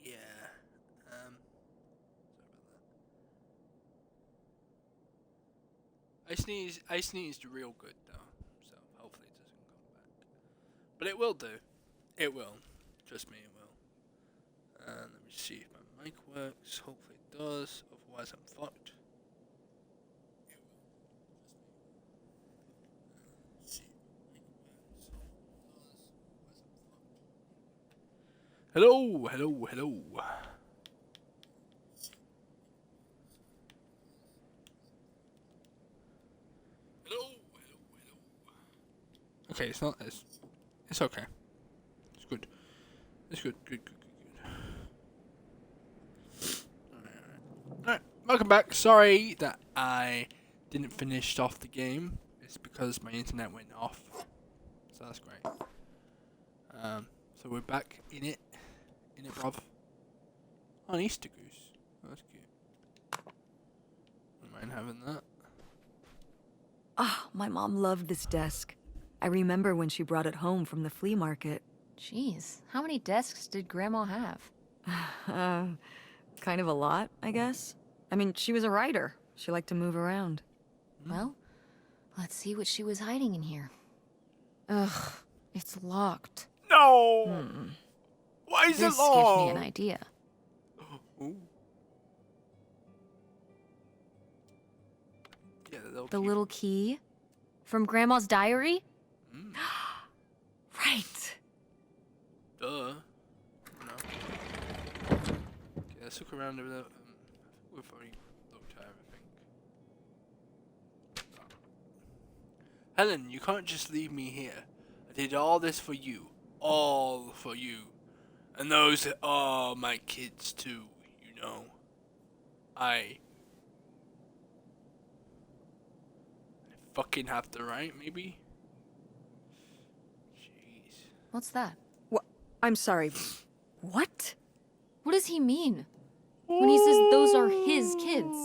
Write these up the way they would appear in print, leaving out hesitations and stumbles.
Yeah. Um, I sneezed real good though, so hopefully it doesn't come back. But it will do. It will. Trust me, it will. And let me see if my mic works. Hopefully it does. Otherwise, I'm fucked. Hello, hello, hello. Hello, hello, hello. Okay, it's not. It's okay. It's good. It's good. Good. Good. Good. Good. Alright. Welcome back. Sorry that I didn't finish off the game. It's because my internet went off. So that's great. So we're back in it. In it, bruv. Oh, an Easter goose. Oh, that's cute. Don't mind having that. Ah, my mom loved this desk. I remember when she brought it home from the flea market. Jeez, how many desks did Grandma have? Uh, kind of a lot, I guess. I mean, she was a writer. She liked to move around. Well, let's see what she was hiding in here. Ugh, it's locked. No! Why is This it long? gives me an idea. Ooh. Yeah, The little key? From Grandma's diary? Right. Duh. No. Okay, let's look around over there. We've already looked at everything. Helen, you can't just leave me here. I did all this for you. All for you. And those are my kids too, you know. I fucking have the right, maybe? Jeez. What's that? I'm sorry. What? What does he mean? When he says those are his kids?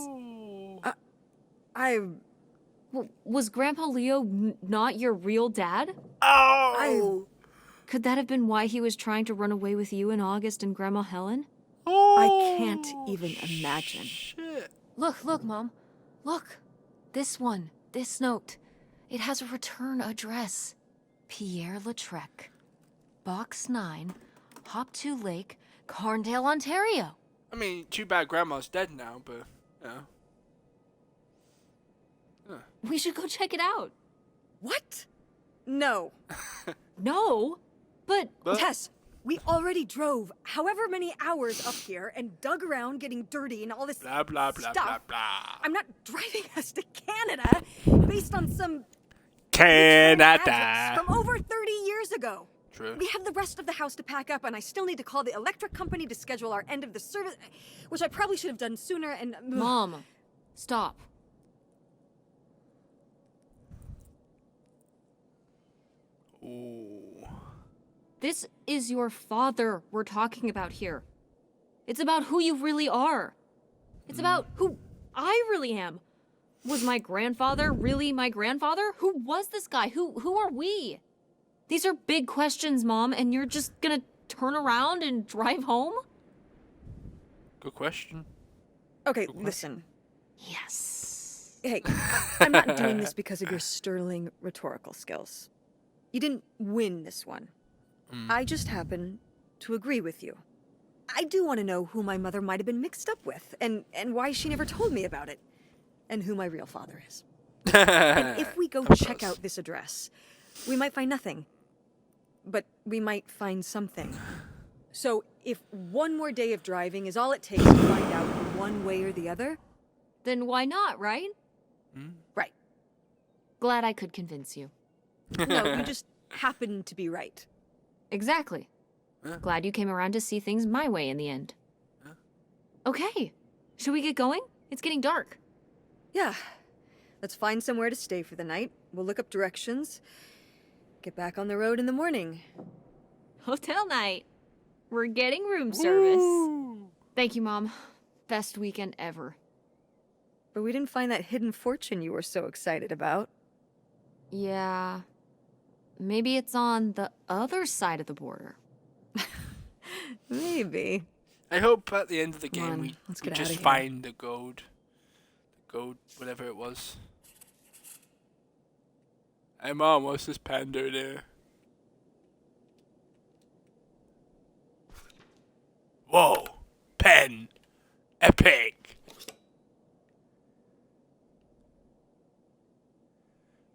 I... Was Grandpa Leo not your real dad? Oh! Could that have been why he was trying to run away with you and August and Grandma Helen? I can't even imagine. Shit. Look, Mom. Look. This one. This note. It has a return address. Pierre Lautrec. Box 9, Hop 2 Lake, Carndale, Ontario. I mean, too bad Grandma's dead now, but, We should go check it out. What? No. No, but Tess, we already drove however many hours up here and dug around getting dirty and all this blah, blah, blah, stuff. blah, blah. I'm not driving us to Canada based on some Canada. address from over 30 years ago. True. We have the rest of the house to pack up, and I still need to call the electric company to schedule our end of the service, which I probably should have done sooner, and... Mom, stop. Ooh. This is your father we're talking about here. It's about who you really are. It's about who I really am. Was my grandfather really my grandfather? Who was this guy? Who are we? These are big questions, Mom, and you're just gonna turn around and drive home? Good question. Okay, listen. Yes. Hey, I'm not doing this because of your sterling rhetorical skills. You didn't win this one. I just happen to agree with you. I do want to know who my mother might have been mixed up with, and why she never told me about it, and who my real father is. And if we go check out this address, we might find nothing. But we might find something. So if one more day of driving is all it takes to find out one way or the other... Then why not, right? Right. Glad I could convince you. No, you just happen to be right. Exactly. Glad you came around to see things my way in the end. Okay. Should we get going? It's getting dark. Yeah. Let's find somewhere to stay for the night. We'll look up directions. Get back on the road in the morning. Hotel night. We're getting room service. Thank you, Mom. Best weekend ever. But we didn't find that hidden fortune you were so excited about. Yeah. Maybe it's on the other side of the border. Maybe. I hope at the end of the Come game on, we let's we get just outta here. find the gold. The gold, whatever it was. Hey Mom, what's this panda there? Whoa! Pen! Epic!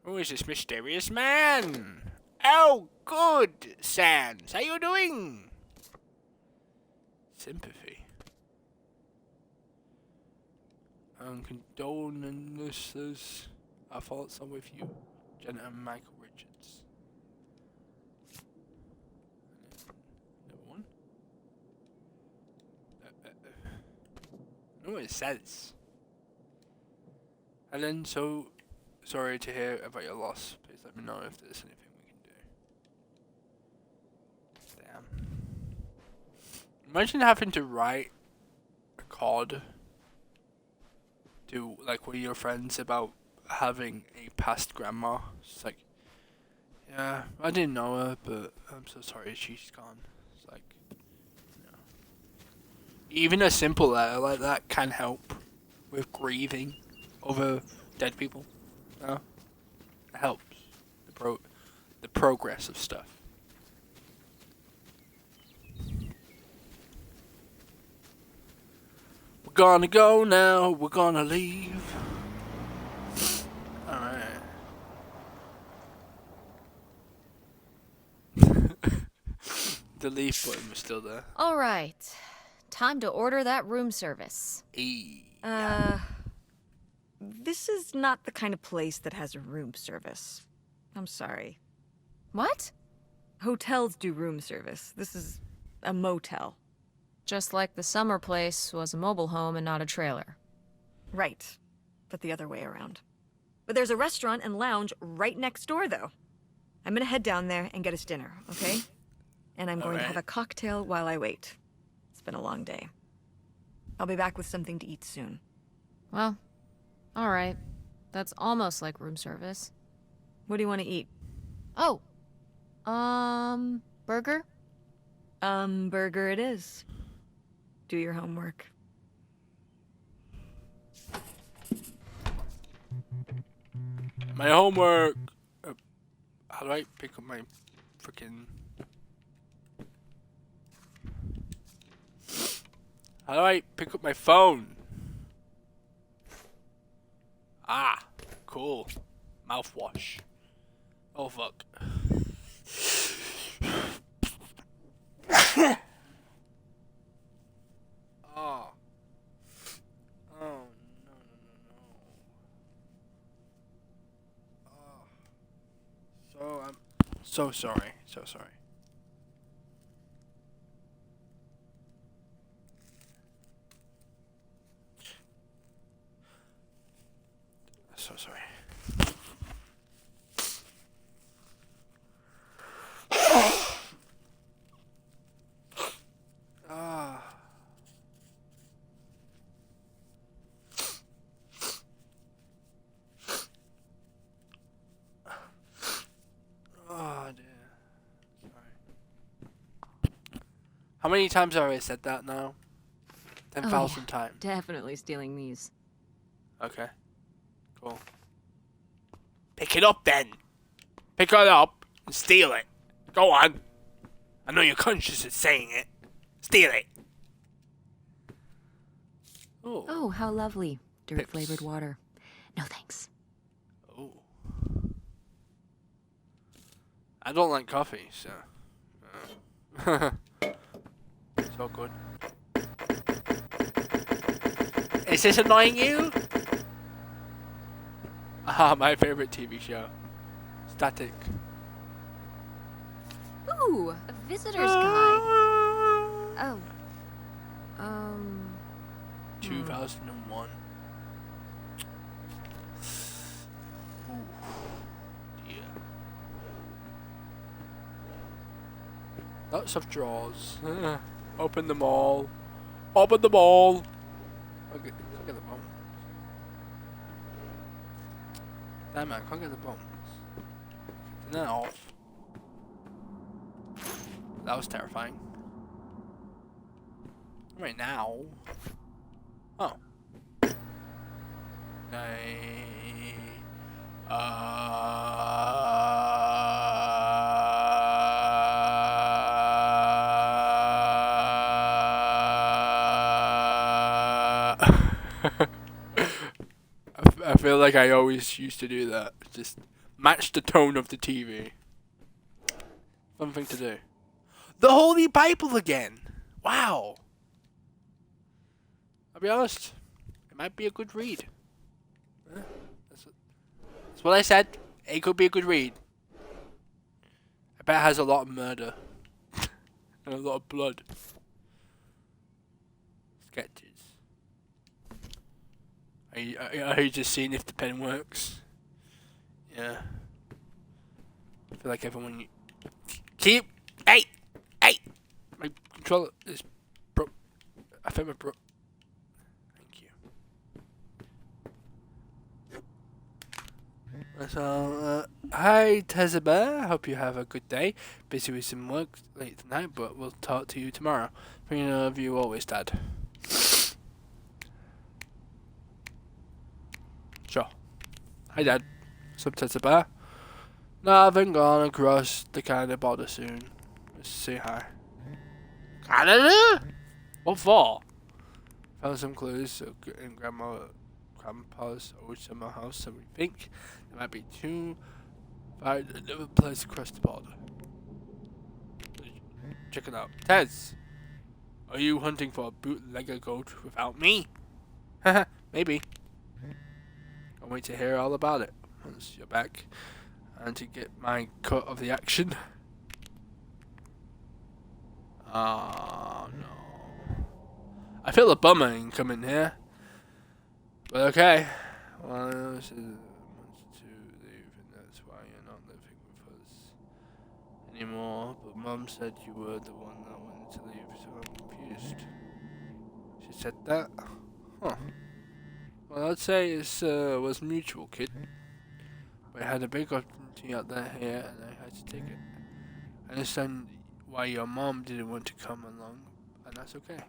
Who is this mysterious man? Oh, good, Sans. How you doing? Sympathy. Condolences. Our thoughts are with you, Jenna and Michael Richards. Another one. Know what it says. And then, so sorry to hear about your loss. Please let me know if there's anything we can do. Damn. Imagine having to write a card to like one of your friends about having a past grandma. It's like, yeah, I didn't know her, but I'm so sorry she's gone. It's like, you know, even a simple letter like that can help with grieving over dead people. You know? It helps the progress of stuff. We're gonna go now. We're gonna leave. All right. The leave button was still there. All right. Time to order that room service. This is not the kind of place that has a room service. I'm sorry. What? Hotels do room service. This is a motel. Just like the summer place was a mobile home and not a trailer. Right. But the other way around. But there's a restaurant and lounge right next door, though. I'm gonna head down there and get us dinner, okay? And I'm going to have a cocktail while I wait. It's been a long day. I'll be back with something to eat soon. Well, all right. That's almost like room service. What do you want to eat? Oh. Burger? Burger it is. Do your homework. My homework. How do I pick up my freaking? How do I pick up my phone? Ah, cool. Mouthwash. Oh fuck. Oh. Oh no. So I'm so sorry. So sorry. So sorry. Ah. Oh dear. Sorry. How many times have I said that now? 10,000 times. Definitely stealing these. Okay. Cool. Pick it up then. Pick it up and steal it. Go on. I know you're conscious of saying it. Steal it. Oh. Oh, how lovely. Pips. Dirt-flavored water. No thanks. Oh. I don't like coffee, so. It's all good. Is this annoying you? Ah, my favorite TV show. Static. Ooh, a visitor's guide. Oh. 2001. Ooh, dear. Lots of drawers. Open them all. Open them all. Look at the bones. Damn it, I can't get the bones. Turn that off. That was terrifying. Right now. Oh. I feel like I always used to do that. Just match the tone of the TV. Fun thing to do. The Holy Bible again. Wow. I'll be honest. It might be a good read. That's what I said. It could be a good read. I bet it has a lot of murder. And a lot of blood. Sketches. Are you just seeing if the pen works? Yeah. I feel like everyone... Keep... Hey! Hey! My controller is broke. I think my broke. Thank you. So, hi Tezabeh. Hope you have a good day. Busy with some work late tonight, but we'll talk to you tomorrow. Thinking of you always, Dad. Sure. Hi, Dad. What's up, Tezabeh? Nothing gonna cross the Canada border soon. Just say hi. Canada? What for? Found some clues in Grandpa's old summer house, so we think there might be two another place across the border. Check it out. Tez! Are you hunting for a bootlegger goat without me? Haha, maybe. Can't wait to hear all about it once you're back and to get my cut of the action. Oh no. I feel a bummer in coming here. But okay. Well, this is wants to leave and that's why you're not living with us anymore. But Mum said you were the one that wanted to leave, so I'm confused. She said that? Huh. Well, I'd say it was mutual, kid. We had a big opportunity out there here and I had to take it. I understand why your mom didn't want to come along, and that's okay.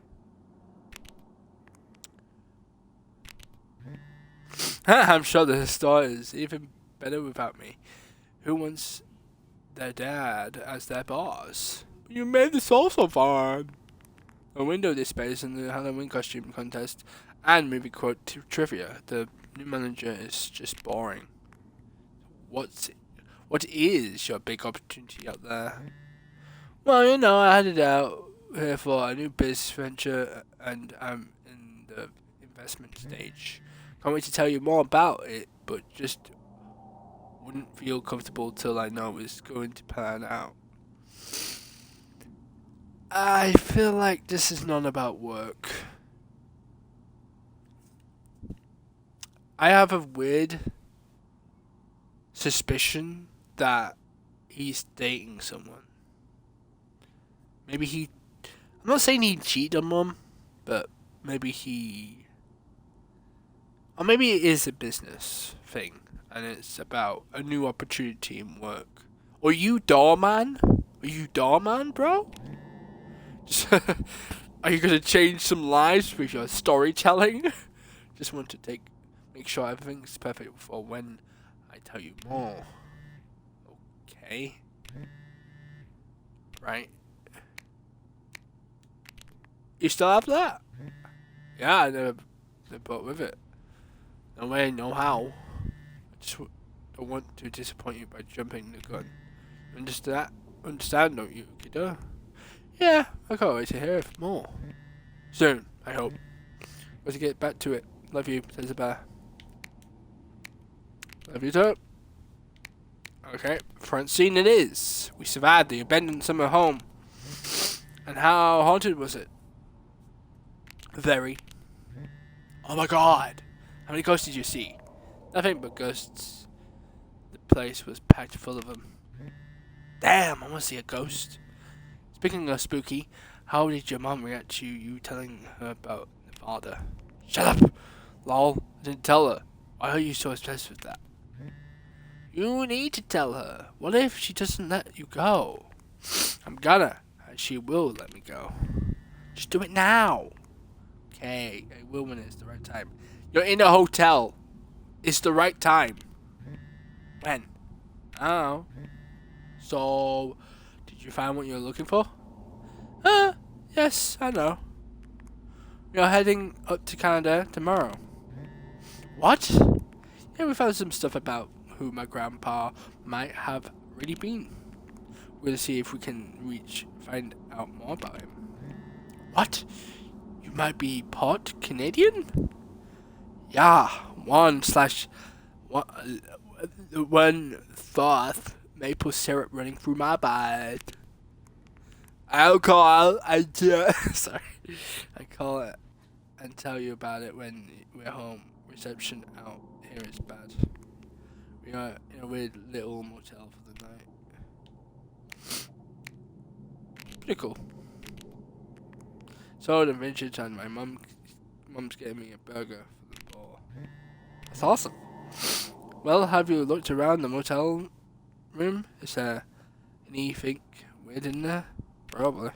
I'm sure the story is even better without me. Who wants their dad as their boss? You made this all so fun. A window displays in the Halloween costume contest and movie quote trivia. The new manager is just boring. What is your big opportunity out there? Well, you know, I had it out here for a new business venture and I'm in the investment stage. Can't wait to tell you more about it, but just wouldn't feel comfortable till I know it's going to pan out. I feel like this is not about work. I have a weird suspicion that he's dating someone. Maybe I'm not saying he cheated on Mum, but maybe or maybe it is a business thing, and it's about a new opportunity in work. Are you doorman? Are you doorman, bro? Are you gonna change some lives with your storytelling? Just want to make sure everything's perfect for when I tell you more. Okay. Right. You still have that? Yeah, I never bought with it. No way, no how. I just don't want to disappoint you by jumping the gun. Understand, don't you, kiddo? Yeah, I can't wait to hear more. Soon, I hope. Got to get back to it. Love you, says the bear. Love you too. Okay, front scene it is. We survived the abandoned summer home. And how haunted was it? Very. Oh my god. How many ghosts did you see? Nothing but ghosts. The place was packed full of them. Damn, I want to see a ghost. Speaking of spooky, how did your mom react to you telling her about the father? Shut up! Lol, I didn't tell her. Why are you so obsessed with that? You need to tell her. What if she doesn't let you go? I'm gonna, and she will let me go. Just do it now. Okay, I will when it's the right time. You're in a hotel. It's the right time. When? I don't know. So, did you find what you're looking for? Yes, I know. You're heading up to Canada tomorrow. What? Yeah, we found some stuff about who my grandpa might have really been. We're gonna see if we can find out more about him. What? You might be part Canadian? Yeah, 1/1/4 maple syrup running through my blood. Alcohol, sorry. I call it and tell you about it when we're home. Reception out here is bad. We are in a weird little motel for the night. Pretty cool. So the vintage and my mum's getting me a burger for the ball. That's awesome. Well, have you looked around the motel room? Is there anything weird in there? Probably.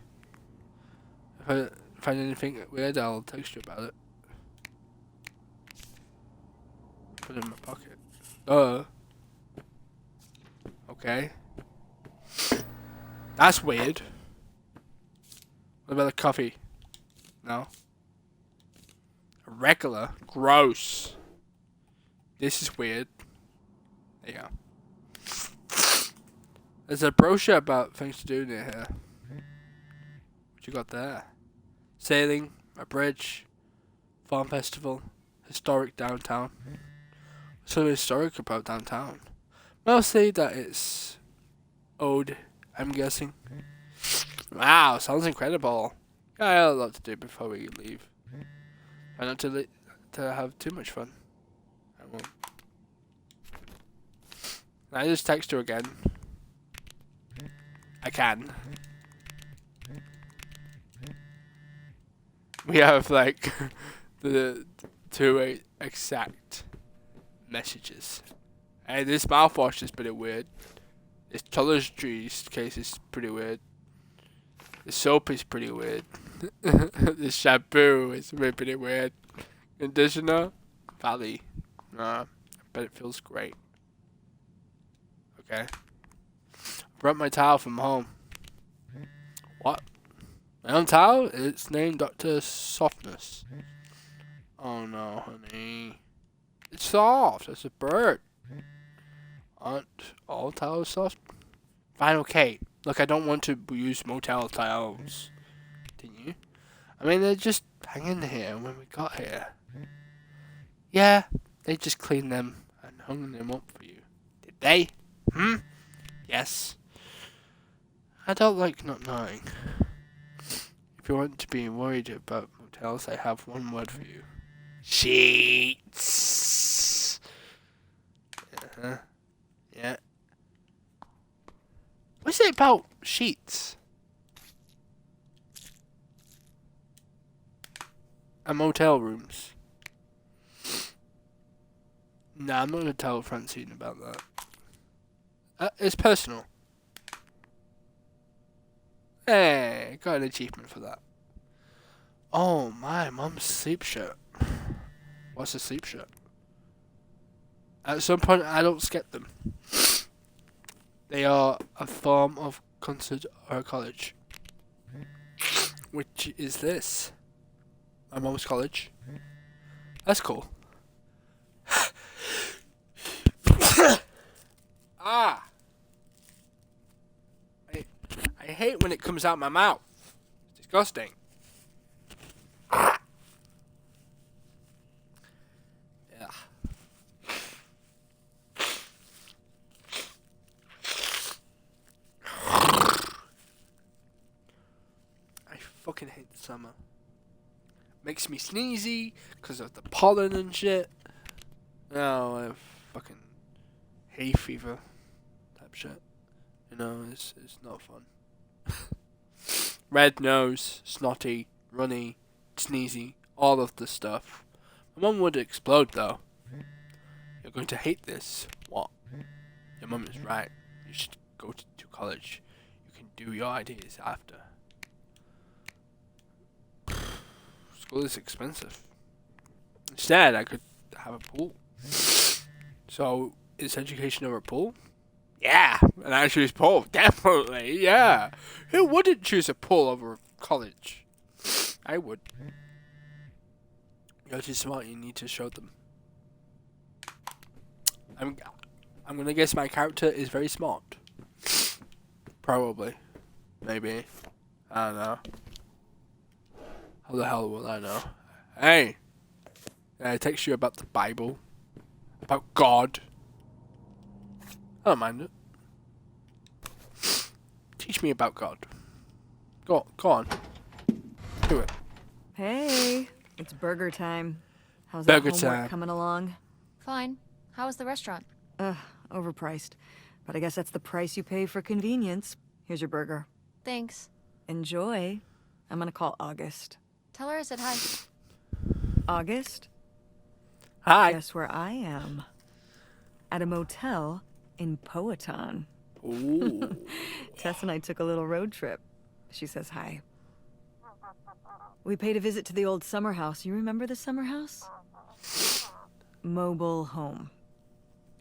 If I find anything weird, I'll text you about it. Put it in my pocket. Okay. That's weird. What about the coffee? No. A regular? Gross. This is weird. There you go. There's a brochure about things to do near here. What you got there? Sailing, a bridge, farm festival, historic downtown. What's so historic about downtown? Mostly that it's old, I'm guessing. Wow, sounds incredible. I have a lot to do before we leave. Try not to have too much fun. I won't. Can I just text her again? I can. We have like the two exact messages. Hey, this mouthwash is pretty weird. This toiletries case is pretty weird. The soap is pretty weird. The shampoo is pretty weird. Conditioner, Valley. Nah, but it feels great. Okay. Brought my towel from home. What? My own towel? It's named Dr. Softness. Oh no, honey. It's soft. It's a bird. Aren't all towels soft? Fine, okay. Look, I don't want to use motel towels. Didn't you? I mean, they're just hanging here when we got here. Yeah, they just cleaned them and hung them up for you. Did they? Yes. I don't like not knowing. If you want to be worried about motels, I have one word for you. Sheets. Uh-huh. Yeah. What's it about sheets? And motel rooms. Nah, I'm not gonna tell Francine about that. It's personal. Hey, got an achievement for that. Oh, my mum's sleep shirt. What's a sleep shirt? At some point, adults get them. They are a form of concert or college. Which is this? My mum's college. That's cool. Ah! I hate when it comes out my mouth. It's disgusting. Yeah. I fucking hate the summer. Makes me sneezy because of the pollen and shit. No, I fucking hay fever type shit. You know, it's not fun. Red nose, snotty, runny, sneezy, all of the stuff. My mum would explode though. You're going to hate this. What? Your mum is right. You should go to college. You can do your ideas after. School is expensive. Instead, I could have a pool. So, is education over a pool? Yeah, and I choose pool. Definitely, yeah. Who wouldn't choose a pool over college? I would. You're too smart. You need to show them. I'm gonna guess my character is very smart. Probably. Maybe. I don't know. How the hell will I know? Hey! Did I text you about the Bible? About God? I don't mind it. Teach me about God. Go on. Do it. Hey, it's burger time. How's Burger that homework time. coming along? Fine. How was the restaurant? Overpriced. But I guess that's the price you pay for convenience. Here's your burger. Thanks. Enjoy. I'm gonna call August. Tell her I said hi. August? Hi. Guess where I am? At a motel in Powhatan. Ooh. Tess and I took a little road trip. She says hi. We paid a visit to the old summer house. You remember the summer house? Mobile home.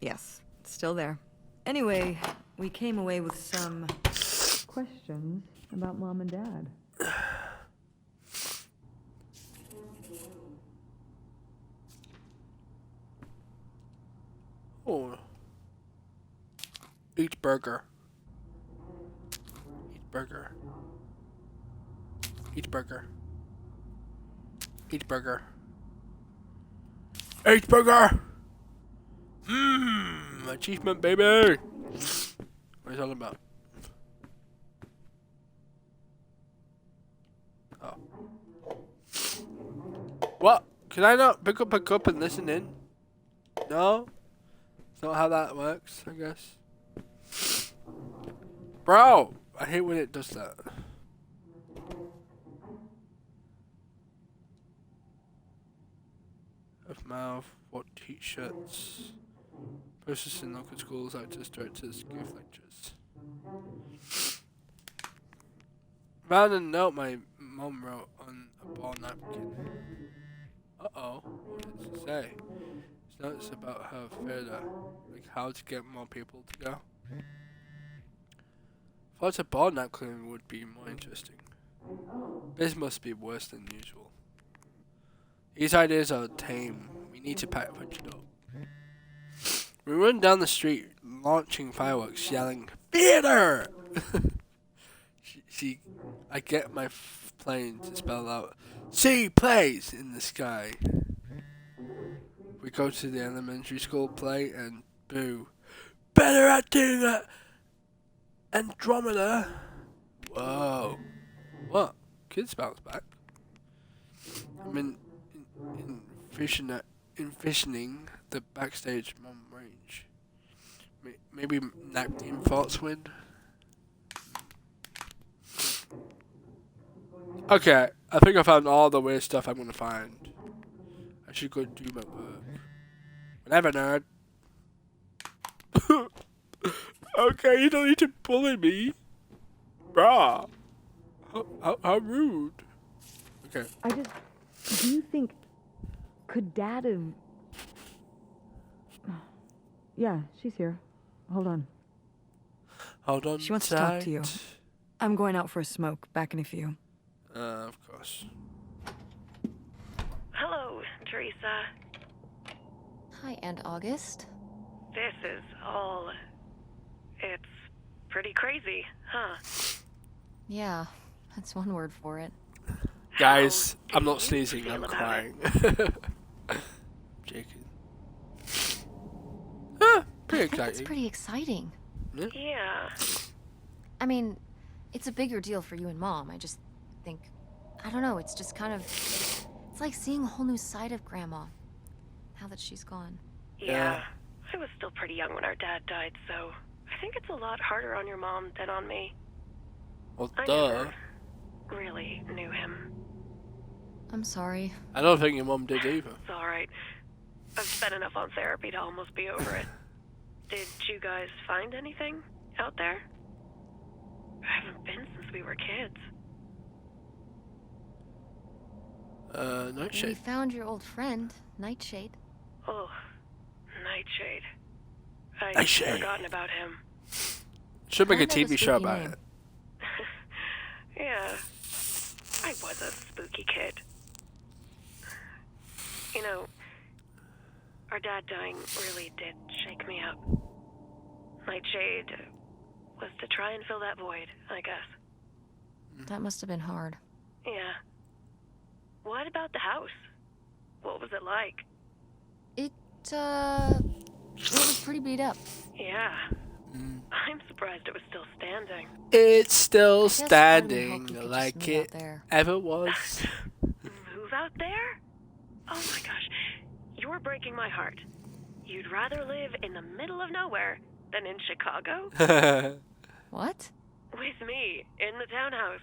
Yes, it's still there. Anyway, we came away with some questions about Mom and Dad. Oh. Eat burger. Eat burger. Eat burger. Eat burger. Eat burger! Achievement, baby! What are you talking about? Oh. What? Can I not pick up a cup and listen in? No? That's not how that works, I guess. Bro! I hate when it does that. Of mouth, what t-shirts, posters in local schools, actors, directors, give lectures. Found a note my mom wrote on a ball napkin. Uh-oh, what does it say? It's notes about her theatre, like how to get more people to go. Thought a ball napkin would be more interesting. This must be worse than usual. These ideas are tame. We need to punch it up. We run down the street, launching fireworks, yelling, "Theater!" I get my plane to spell out, "See plays in the sky." We go to the elementary school play and boo. Better acting at Andromeda. Whoa. What? Kids bounce back. I'm envisioning the backstage mom range. Maybe napkin thoughts win. Okay, I think I found all the weird stuff I'm gonna find. I should go do my work. Whatever, nerd. Okay, you don't need to bully me. Bruh. How rude. Okay. Do you think... Could Dad have... Yeah, she's here. Hold on. Hold on. She wants to talk to you. I'm going out for a smoke. Back in a few. Of course. Hello, Teresa. Hi, Aunt August. This is all... It's pretty crazy, huh? Yeah, that's one word for it. Guys, How I'm do not you sneezing, feel I'm about crying. Joking. Pretty I think it's exciting. pretty exciting. Yeah. I mean, it's a bigger deal for you and Mom. I just think, I don't know, it's just kind of, it's like seeing a whole new side of Grandma, now that she's gone. Yeah. I was still pretty young when our dad died, so I think it's a lot harder on your mom than on me. Well, I duh. never really knew him. I'm sorry. I don't think your mom did either. It's alright. I've spent enough on therapy to almost be over it. Did you guys find anything out there? I haven't been since we were kids. We Nightshade. found your old friend, Nightshade. Oh, Nightshade. I'd Nightshade. forgotten about him. Should make a Kind of a TV show spooky about name. it. Yeah, I was a spooky kid. You know, our dad dying really did shake me up. Nightshade was to try and fill that void, I guess. That must have been hard. Yeah. What about the house? What was it like? It was pretty beat up. Yeah. I'm surprised it was still standing. It's still Guess part of me standing hoped we could just like move it out there. ever was. Move out there? Oh my gosh. You're breaking my heart. You'd rather live in the middle of nowhere than in Chicago? What? With me, in the townhouse.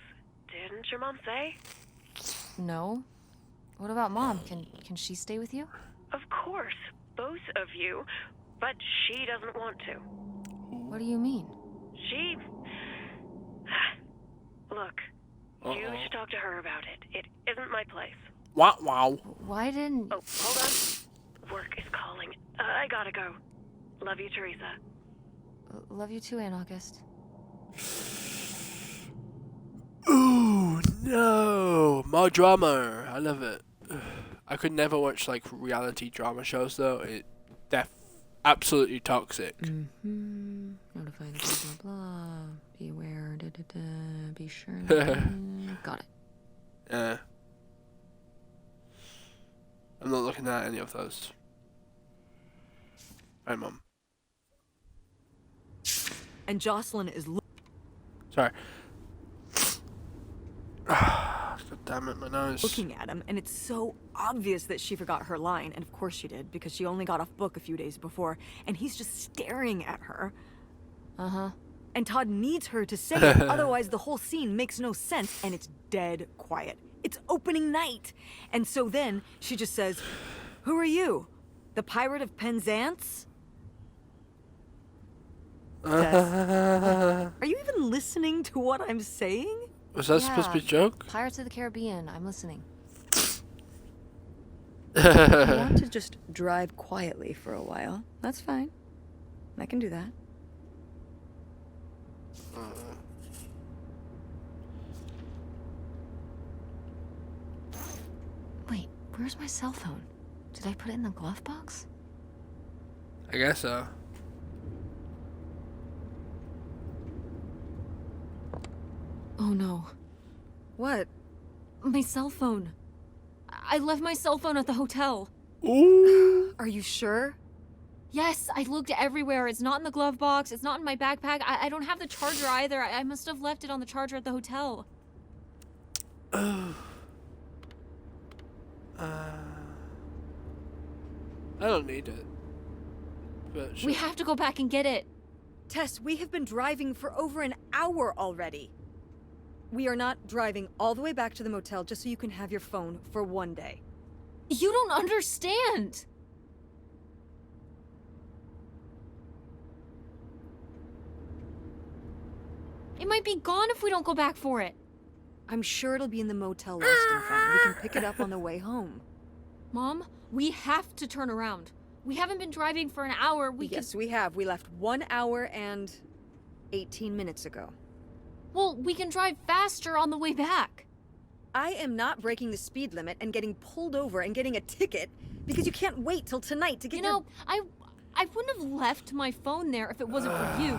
Didn't your mom say? No. What about Mom? Can she stay with you? Of course, both of you, but she doesn't want to. What do you mean? She... Look, you should talk to her about it. It isn't my place. Wow, wow. Why didn't... Oh, hold on. Work is calling. I gotta go. Love you, Teresa. Love you too, Aunt August. Ooh, no. More drama. I love it. I could never watch like reality drama shows though. It absolutely toxic. Mm-hmm. Notify the blah, blah, blah. Beware, be sure. Got it. Yeah. I'm not looking at any of those. Hi, Mum. And Jocelyn is Sorry. God damn it, my nose. looking at him, and it's so obvious that she forgot her line, and of course she did, because she only got off book a few days before, and he's just staring at her. Uh-huh. And Todd needs her to say it, otherwise the whole scene makes no sense, and it's dead quiet. It's opening night. And so then she just says, "Who are you? The Pirate of Penzance?" Tess, are you even listening to what I'm saying? Was that supposed to be a joke? Pirates of the Caribbean. I'm listening. I want to just drive quietly for a while. That's fine. I can do that. Wait, where's my cell phone? Did I put it in the glove box? I guess so. Oh no. What? My cell phone. I left my cell phone at the hotel. Ooh. Are you sure? Yes, I looked everywhere. It's not in the glove box. It's not in my backpack. I don't have the charger either. I must have left it on the charger at the hotel. I don't need it. But sure. We have to go back and get it. Tess, we have been driving for over an hour already. We are not driving all the way back to the motel just so you can have your phone for one day. You don't understand. It might be gone if we don't go back for it. I'm sure it'll be in the motel lost and found. We can pick it up on the way home. Mom, we have to turn around. We haven't been driving for an hour. Yes, we have. We left 1 hour and 18 minutes ago. Well, we can drive faster on the way back. I am not breaking the speed limit and getting pulled over and getting a ticket because you can't wait till tonight to get You know, I wouldn't have left my phone there if it wasn't for you.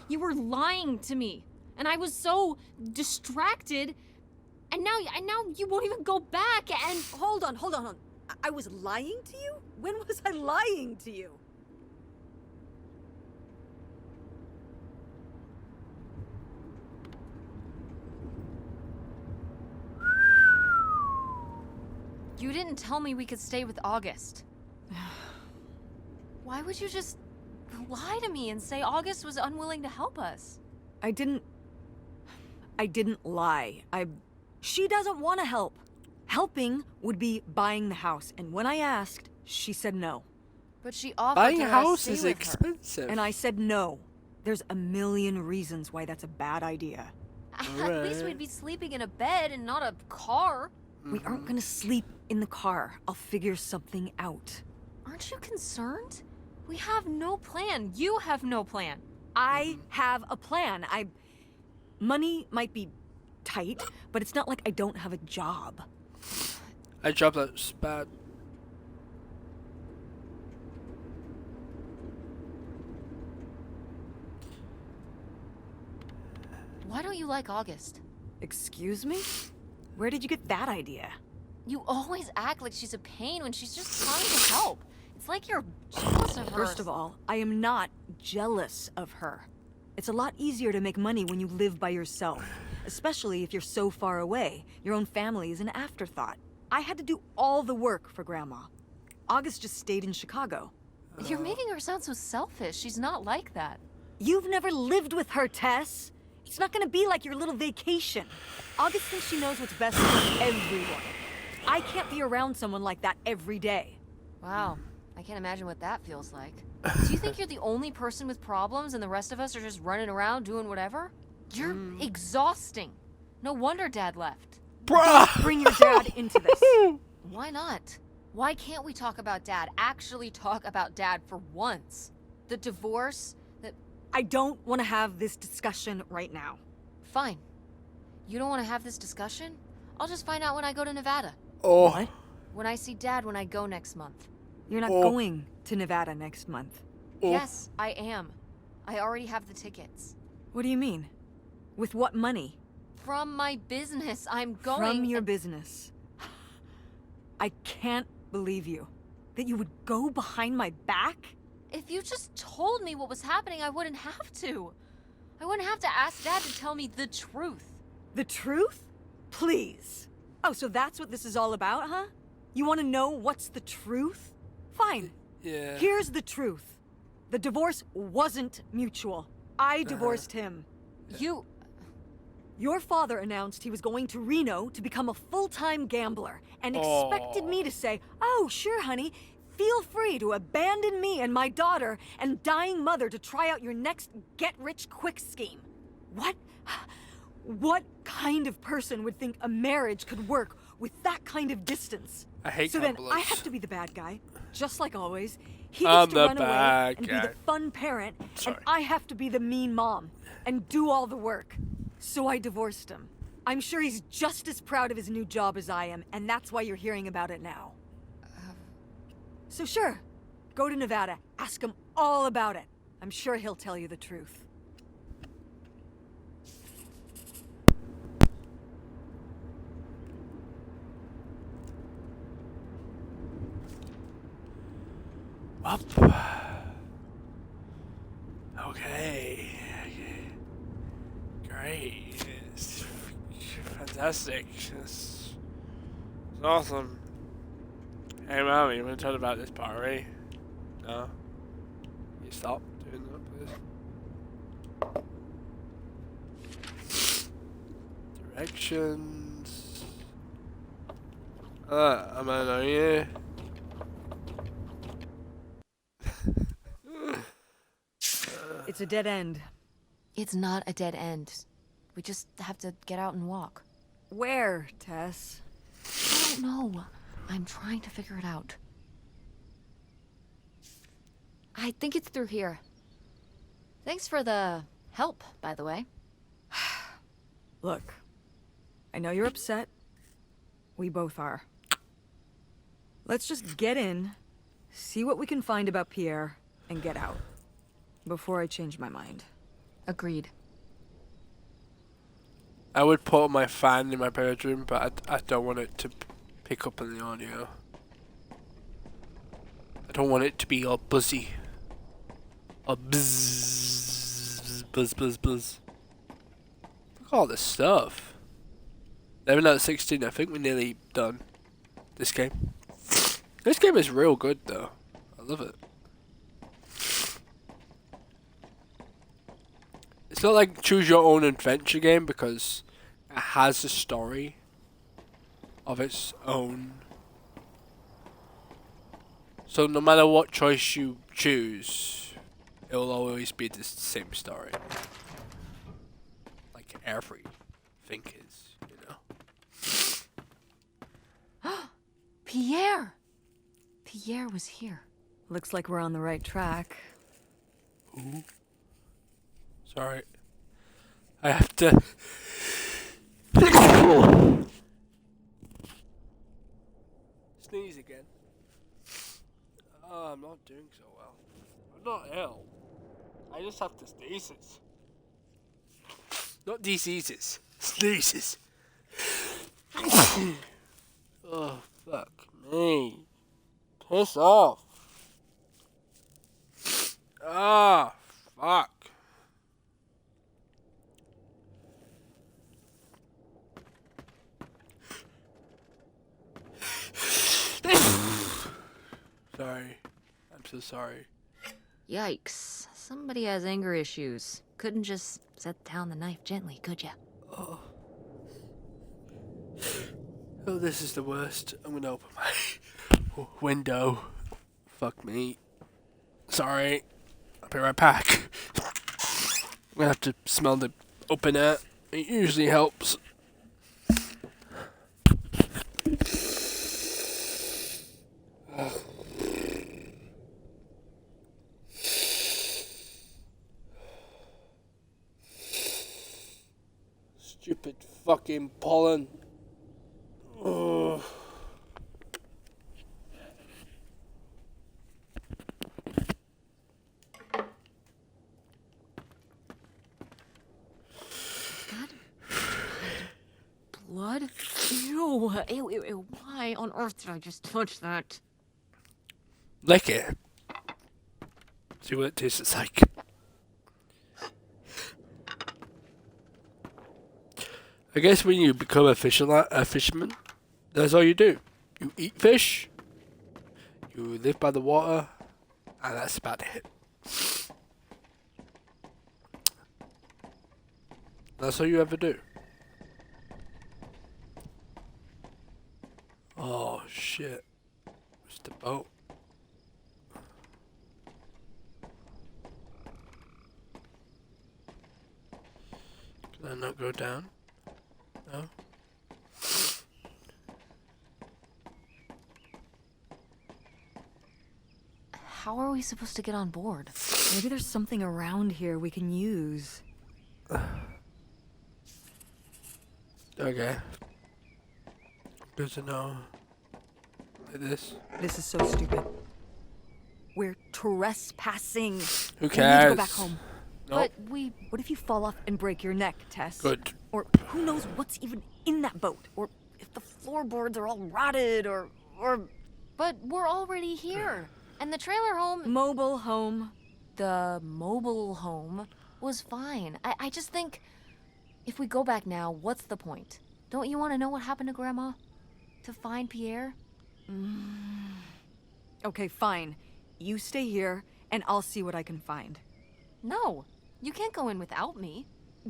You were lying to me, and I was so distracted. And now you won't even go back. And Hold on. I was lying to you? When was I lying to you? you didn't tell me we could stay with August. Why would you just lie to me and say August was unwilling to help us? I didn't lie. She doesn't want to help. Helping would be buying the house, and when I asked, she said no. But she offered Buying to a let us house stay is with her. expensive. And I said no. There's a million reasons why that's a bad idea. At least we'd be sleeping in a bed and not a car. We aren't gonna sleep in the car. I'll figure something out. Aren't you concerned? We have no plan. You have no plan. I have a plan. Money might be tight, but it's not like I don't have a job. A job that's bad. Why don't you like August? Excuse me? Where did you get that idea? You always act like she's a pain when she's just trying to help. It's like you're jealous of her. First of all, I am not jealous of her. It's a lot easier to make money when you live by yourself, especially if you're so far away. Your own family is an afterthought. I had to do all the work for Grandma. August just stayed in Chicago. You're making her sound so selfish. She's not like that. You've never lived with her, Tess. It's not gonna be like your little vacation. August thinks she knows what's best for everyone. I can't be around someone like that every day. Wow. I can't imagine what that feels like. Do you think you're the only person with problems and the rest of us are just running around doing whatever? You're exhausting. No wonder Dad left. Bruh! Bring your dad into this. Why not? Why can't we talk about Dad? Actually talk about Dad for once. The divorce, I don't want to have this discussion right now. Fine. You don't want to have this discussion? I'll just find out when I go to Nevada. Oh. What? When I see Dad when I go next month. You're not Oh. going to Nevada next month. Oh. Yes, I am. I already have the tickets. What do you mean? With what money? From my business, I'm going. From your business. I can't believe you. That you would go behind my back? If you just told me what was happening, I wouldn't have to. I wouldn't have to ask Dad to tell me the truth. The truth? Please. Oh, so that's what this is all about, huh? You want to know what's the truth? Fine. Yeah. Here's the truth. The divorce wasn't mutual. I divorced him. You... Your father announced he was going to Reno to become a full-time gambler and expected me to say, "Oh, sure, honey. Feel free to abandon me and my daughter and dying mother to try out your next get-rich-quick scheme." What? What kind of person would think a marriage could work with that kind of distance? I hate So then gamblers. I have to be the bad guy, just like always. He I'm gets to the run away bad and be guy. the fun parent, Sorry. and I have to be the mean mom and do all the work. So I divorced him. I'm sure he's just as proud of his new job as I am, and that's why you're hearing about it now. So sure, go to Nevada, ask him all about it. I'm sure he'll tell you the truth. Up. Okay. Great. It's fantastic. It's awesome. Hey, Mommy, you want to tell about this party? No? You stop doing that, please. Directions. I'm on you. It's a dead end. It's not a dead end. We just have to get out and walk. Where, Tess? I don't know. I'm trying to figure it out. I think it's through here. Thanks for the help, by the way. Look, I know you're upset. We both are. Let's just get in, see what we can find about Pierre, and get out. Before I change my mind. Agreed. I would put my fan in my bedroom, but I don't want it to pick up on the audio. I don't want it to be all buzzy. All buzz, buzz, buzz, buzz. Look at all this stuff. 11 out of 16, I think we're nearly done. This game. This game is real good though. I love it. It's not like choose your own adventure game because it has a story of its own. So no matter what choice you choose, it will always be the same story. Like everything is, you know. Pierre! Pierre was here. Looks like we're on the right track. Ooh. Sorry. I have to. Sneeze again. Oh, I'm not doing so well. I'm not ill. I just have to sneezes. Not diseases. Sneezes. Oh, fuck me. Piss off. Ah, fuck. Sorry. I'm so sorry. Yikes. Somebody has anger issues. Couldn't just set down the knife gently, could ya? Oh, this is the worst. I'm gonna open my window. Fuck me. Sorry. I'll be right back. I'm gonna have to smell the open air. It usually helps. Stupid fucking pollen. Ugh. Blood? Ew. Ew, ew, ew. Why on earth did I just touch that? Lick it. See what it tastes like. I guess when you become a fisherman, that's all you do. You eat fish, you live by the water, and that's about it. That's all you ever do. Oh shit. Where's the boat? Can I not go down? No? How are we supposed to get on board? Maybe there's something around here we can use. Okay. Good to know. Like this. This is so stupid. We're trespassing. Who cares? We need to go back home. Nope. But we... What if you fall off and break your neck, Tess? Good. Or who knows what's even in that boat? Or if the floorboards are all rotted, or But we're already here. And the trailer home... mobile home. The mobile home was fine. I just think... If we go back now, what's the point? Don't you want to know what happened to Grandma? To find Pierre? Okay, fine. You stay here, and I'll see what I can find. No. You can't go in without me.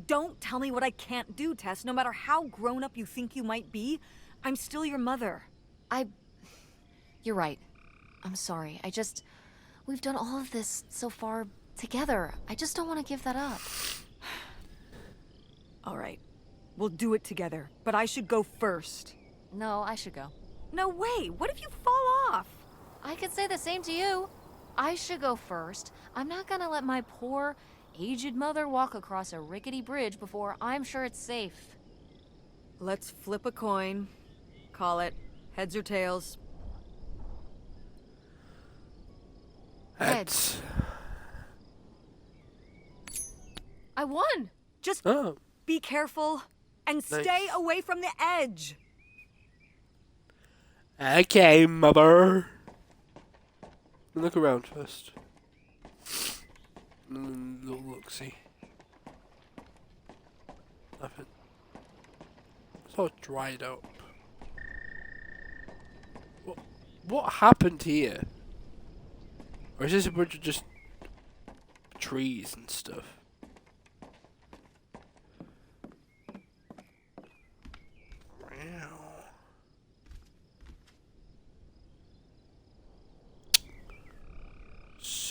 Don't tell me what I can't do, Tess. No matter how grown up you think you might be, I'm still your mother. You're right. I'm sorry. We've done all of this so far together. I just don't want to give that up. All right. We'll do it together, but I should go first. No, I should go. No way! What if you fall off? I could say the same to you. I should go first. I'm not gonna let my poor, aged mother walk across a rickety bridge before I'm sure it's safe. Let's flip a coin. Call it heads or tails. Heads. I won! Just Oh. be careful and stay away from the edge. Okay, mother. Look around first. Look, see. Nothing. It's all dried up. What happened here? Or is this a bunch of just trees and stuff?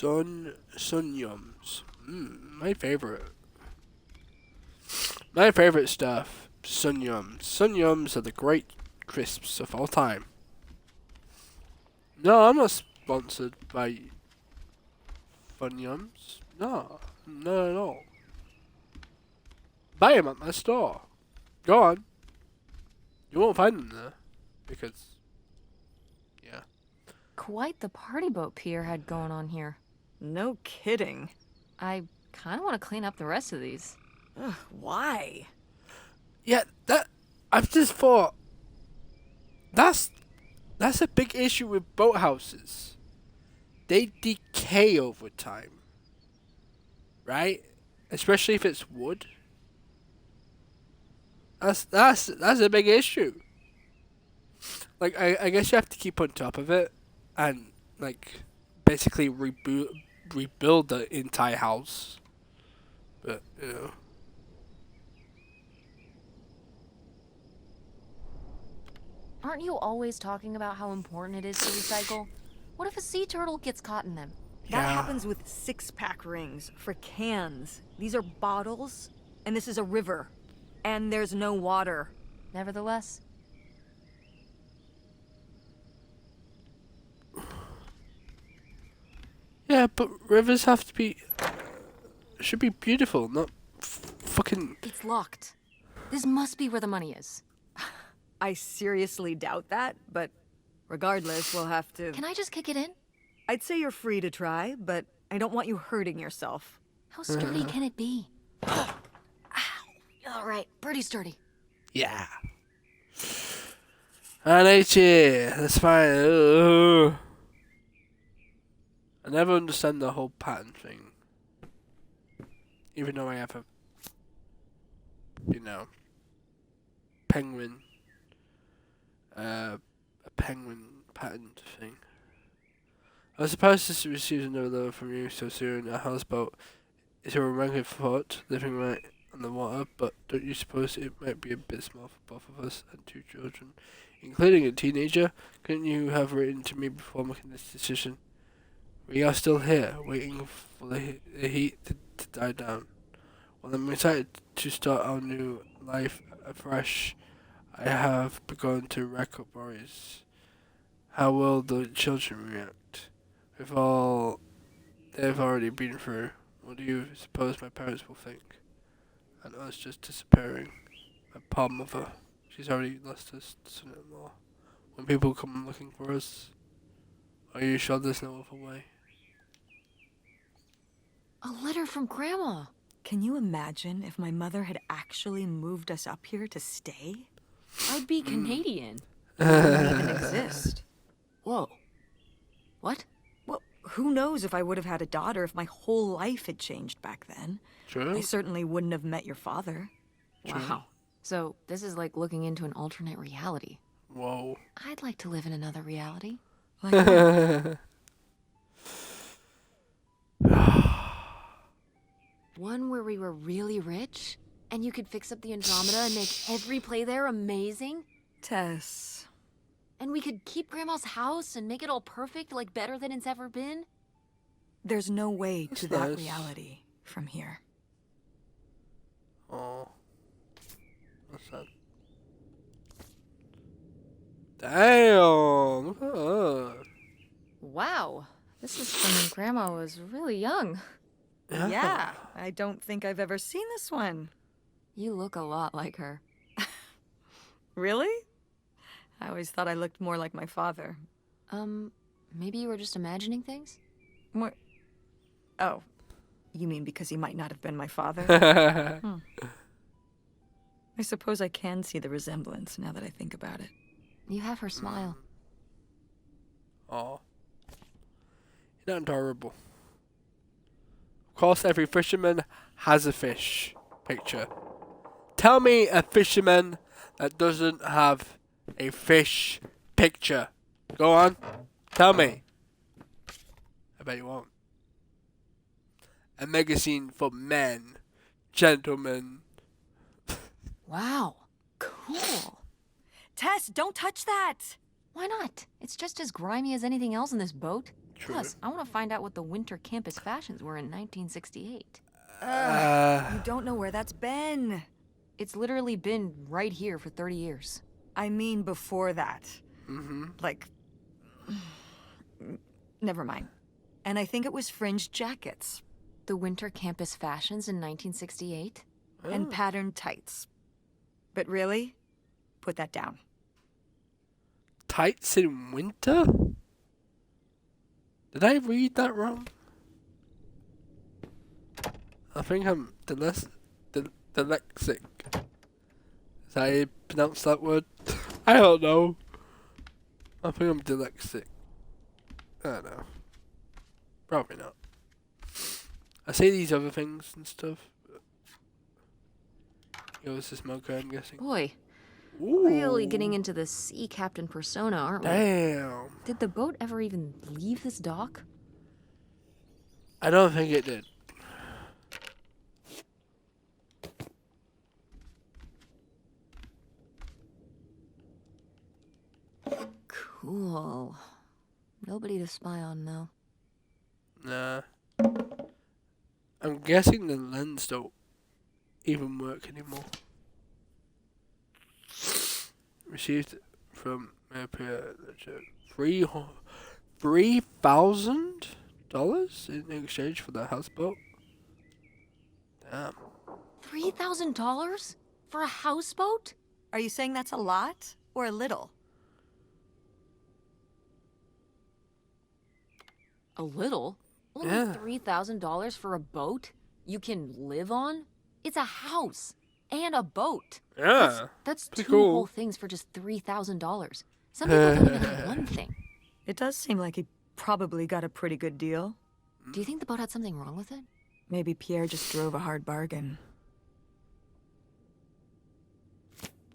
Sun yums. My favorite. My favorite stuff. Sun yums. Sun yums are the great crisps of all time. No, I'm not sponsored by Funyuns. No, not at all. Buy them at my store. Go on. You won't find them there. Because, yeah. Quite the party boat Pierre had going on here. No kidding. I kind of want to clean up the rest of these. Ugh, why? Yeah, I've just thought, that's a big issue with boathouses. They decay over time. Right? Especially if it's wood. That's a big issue. Like, I guess you have to keep on top of it and, like, basically rebuild the entire house. But, you know. Aren't you always talking about how important it is to recycle? What if a sea turtle gets caught in them? That Yeah. happens with 6-pack rings for cans. These are bottles, and this is a river. And there's no water. Nevertheless, Yeah, but rivers have to be... should be beautiful, not fucking... it's locked. This must be where the money is. I seriously doubt that, but regardless, we'll have to... Can I just kick it in? I'd say you're free to try, but I don't want you hurting yourself. How sturdy can it be? Ow. All right, pretty sturdy. Yeah. And that's fine. Ugh. I never understand the whole pattern thing. Even though I have a, penguin, a penguin patterned thing. I was surprised to receive another letter from you so soon. A houseboat is a romantic thought, living right on the water, but don't you suppose it might be a bit small for both of us and 2 children, including a teenager? Couldn't you have written to me before making this decision? We are still here, waiting for the heat to die down. Well, I'm excited to start our new life afresh. I have begun to rack up worries. How will the children react? With all they've already been through, what do you suppose my parents will think? And us just disappearing. My poor mother, she's already lost her son-in-law. When people come looking for us, are you sure there's no other way? A letter from Grandma. Can you imagine if my mother had actually moved us up here to stay? I'd be Canadian. It wouldn't even exist. Whoa. What? Well, who knows if I would have had a daughter if my whole life had changed back then. True. I certainly wouldn't have met your father. Wow. So this is like looking into an alternate reality. Whoa. I'd like to live in another reality. Like that. One where we were really rich, and you could fix up the Andromeda and make every play there amazing, Tess. and we could keep Grandma's house and make it all perfect, like better than it's ever been. There's no way That's to that nice. reality from here. Oh. What's that? Damn! Look at that. Wow, this is from when Grandma was really young. Yeah, I don't think I've ever seen this one. You look a lot like her. Really? I always thought I looked more like my father. Maybe you were just imagining things? More... Oh, you mean because he might not have been my father? I suppose I can see the resemblance now that I think about it. You have her smile. Oh. You're not adorable. Of course, every fisherman has a fish picture. Tell me a fisherman that doesn't have a fish picture. Go on. Tell me. I bet you won't. A magazine for men. Gentlemen. Wow, cool. Tess, don't touch that! Why not? It's just as grimy as anything else in this boat. True. Plus, I want to find out what the winter campus fashions were in 1968. You don't know where that's been. It's literally been right here for 30 years. I mean before that. Mm-hmm. Like, Never mind. And I think it was fringed jackets The winter campus fashions in 1968? and patterned tights. But really, put that down. Tights in winter? Did I read that wrong? I think I'm dyslexic. Is that how you pronounce that word? I don't know. I think I'm dyslexic. I don't know. Probably not. I say these other things and stuff. It was a smoker, I'm guessing. Boy, Ooh. really getting into the sea captain persona, aren't we? Damn. Did the boat ever even leave this dock? I don't think it did. Cool. Nobody to spy on now. Nah. I'm guessing the lens don't even work anymore. Received from $3,000 in exchange for the houseboat. Damn. $3,000? For a houseboat? Are you saying that's a lot or a little? A little? Only Yeah. $3,000 for a boat you can live on? It's a house and a boat. Yeah. That's Pretty two cool. whole things for just $3,000. Some people don't even have one thing. It does seem like he probably got a pretty good deal. Do you think the boat had something wrong with it? Maybe Pierre just drove a hard bargain.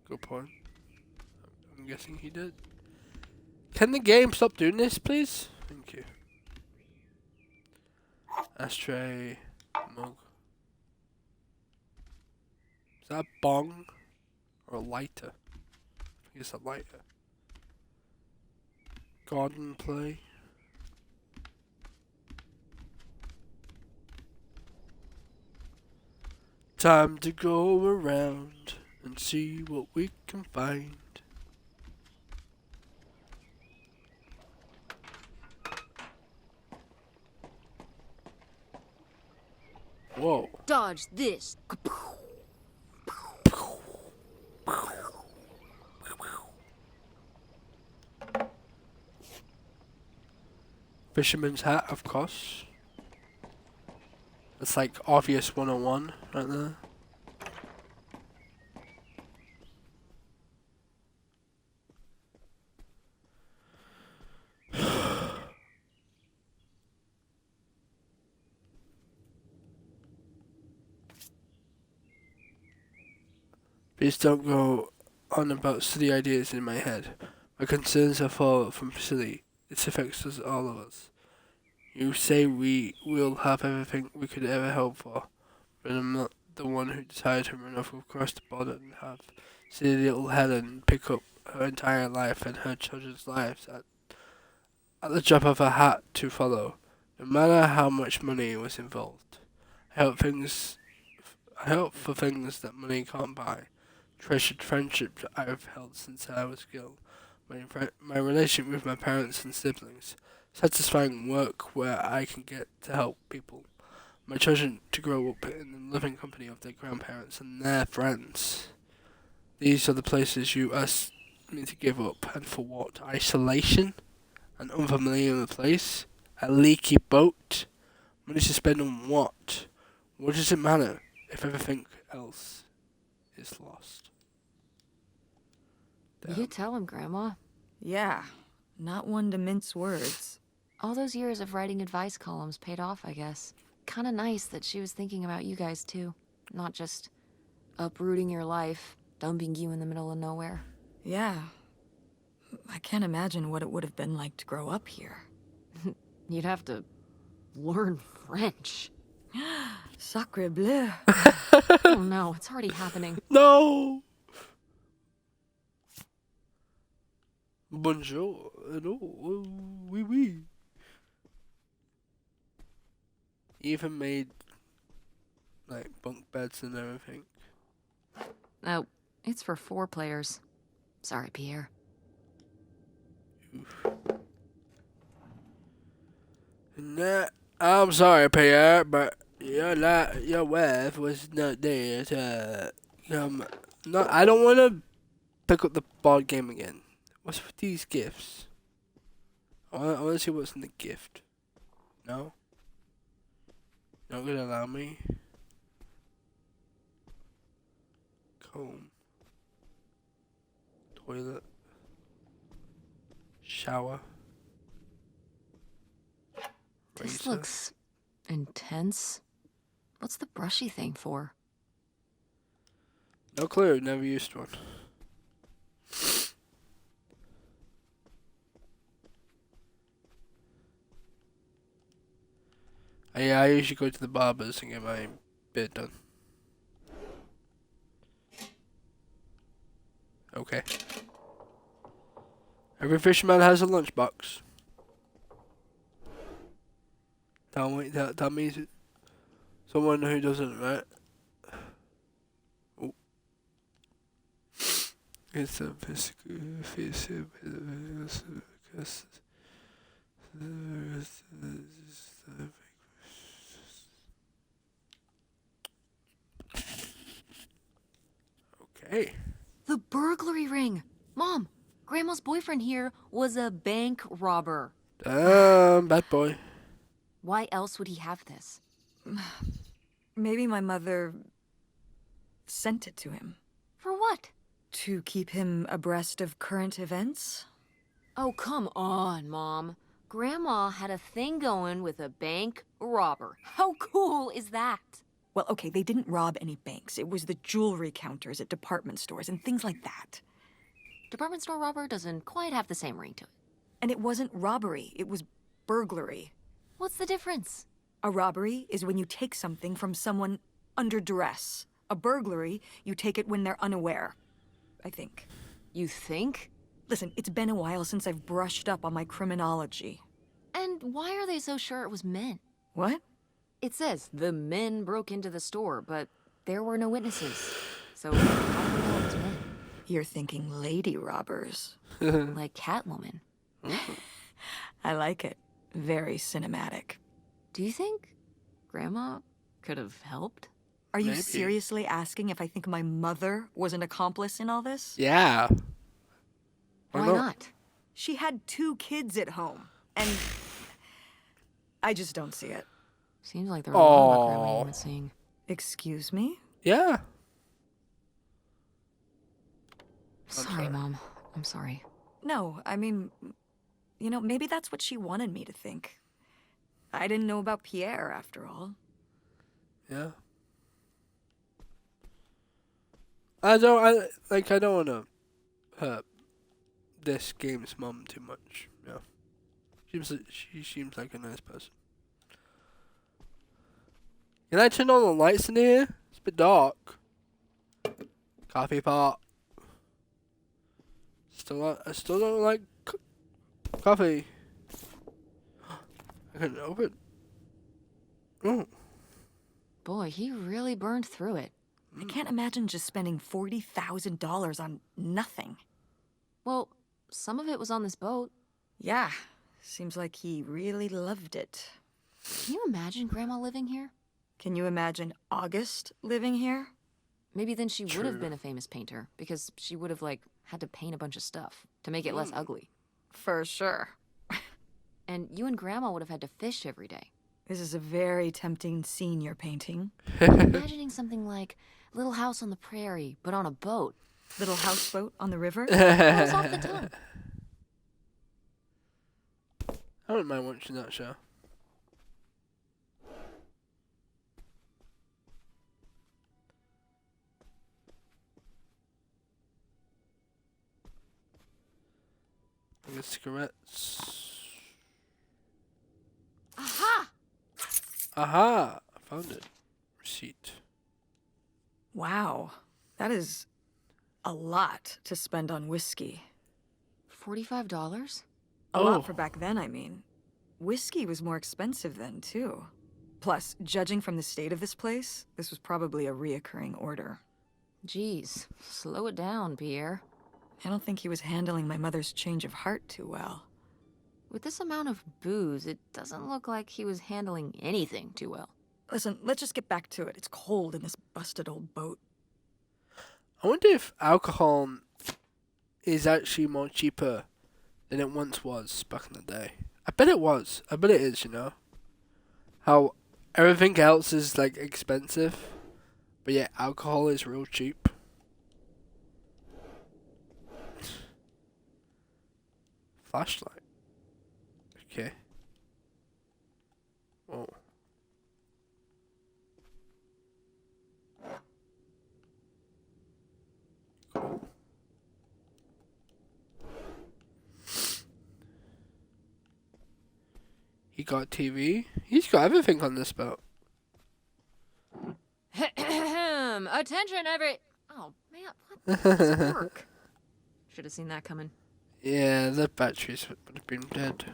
Good point. I'm guessing he did. Can the game stop doing this, please? Thank you. Ashtray. Mug. Is that a bong? Or a lighter? I think it's a lighter. Garden play. Time to go around and see what we can find. Whoa. Dodge this. Fisherman's hat, of course. It's like obvious 101 right there. Please don't go on about silly ideas in my head. My concerns are far from silly. This affects us, all of us. You say we will have everything we could ever hope for, but I'm not the one who decided to run off across the border and have silly little Helen pick up her entire life and her children's lives at the drop of a hat to follow, no matter how much money was involved. I hope for things that money can't buy. Treasured friendships I've held since I was little. My relationship with my parents and siblings. Satisfying work where I can get to help people. My children to grow up in the loving company of their grandparents and their friends. These are the places you asked me to give up, and for what? Isolation? An unfamiliar place? A leaky boat? Money to spend on what? What does it matter if everything else is lost? You tell him, Grandma. Yeah, not one to mince words. All those years of writing advice columns paid off, I guess. Kinda nice that she was thinking about you guys, too. Not just uprooting your life, dumping you in the middle of nowhere. Yeah. I can't imagine what it would have been like to grow up here. You'd have to learn French. Sacre bleu. Oh no, it's already happening. No! Bonjour. No. Oui, oui. Even made like bunk beds and everything. Oh, it's for 4 players. Sorry, Pierre. Oof. Nah, I'm sorry, Pierre, but your wife was not there to come. No, I don't want to pick up the board game again. What's with these gifts? I want to see what's in the gift. No? You're not gonna allow me? Comb. Toilet. Shower. This Razor. looks intense. What's the brushy thing for? No clue, never used one. Yeah, I usually go to the barbers and get my beard done. Okay. Every fisherman has a lunchbox. Tell me someone who doesn't, right? Oh. It's a physical. Okay. The burglary ring! Mom, Grandma's boyfriend here was a bank robber. Bad boy. Why else would he have this? Maybe my mother sent it to him For what? to keep him abreast of current events. Oh, come on, Mom. Grandma had a thing going with a bank robber. How cool is that? Well, okay, they didn't rob any banks. It was the jewelry counters at department stores and things like that. Department store robber doesn't quite have the same ring to it. And it wasn't robbery, it was burglary. What's the difference? A robbery is when you take something from someone under duress. A burglary, you take it when they're unaware, I think. You think? Listen, it's been a while since I've brushed up on my criminology. And why are they so sure it was men? What? It says the men broke into the store, but there were no witnesses. So how do we know it was men? You're thinking lady robbers. Like Catwoman. I like it. Very cinematic. Do you think Grandma could have helped? Are you Maybe. seriously asking if I think my mother was an accomplice in all this? Yeah. Why not? She had 2 kids at home, and I just don't see it. Seems like there were a lot about Grandma Aw. you weren't seeing. Excuse me? Yeah. Sorry, Mom. I'm sorry. No, I mean, you know, maybe that's what she wanted me to think. I didn't know about Pierre, after all. Yeah. I don't want to hurt this game's mum too much. Yeah. She seems like a nice person. Can I turn on the lights in here? It's a bit dark. Coffee pot. I still don't like coffee. I can open. Oh. Boy, he really burned through it. I can't imagine just spending $40,000 on nothing. Well, some of it was on this boat. Yeah, seems like he really loved it. Can you imagine Grandma living here? Can you imagine August living here? Maybe then she would have True. been a famous painter, because she would have, had to paint a bunch of stuff to make it less ugly. For sure. And you and Grandma would have had to fish every day. This is a very tempting scene you're painting. Imagining something like Little House on the Prairie, but on a boat. Little houseboat on the river? Rolls off the tongue. I wouldn't mind watching that show. I got cigarettes. Aha! Aha! I found it. Receipt. Wow, that is a lot to spend on whiskey. $45? A Oh. lot for back then, I mean. Whiskey was more expensive then, too. Plus, judging from the state of this place, this was probably a reoccurring order. Jeez, slow it down, Pierre. I don't think he was handling my mother's change of heart too well. With this amount of booze, it doesn't look like he was handling anything too well. Listen, let's just get back to it. It's cold in this busted old boat. I wonder if alcohol is actually more cheaper than it once was back in the day. I bet it was. I bet it is, you know. How everything else is like expensive, but yet alcohol is real cheap. Flashlight. Okay. Whoa. Cool. He got TV. He's got everything on this boat. Attention, every. Oh man, what does work? Should have seen that coming. Yeah, the batteries would have been dead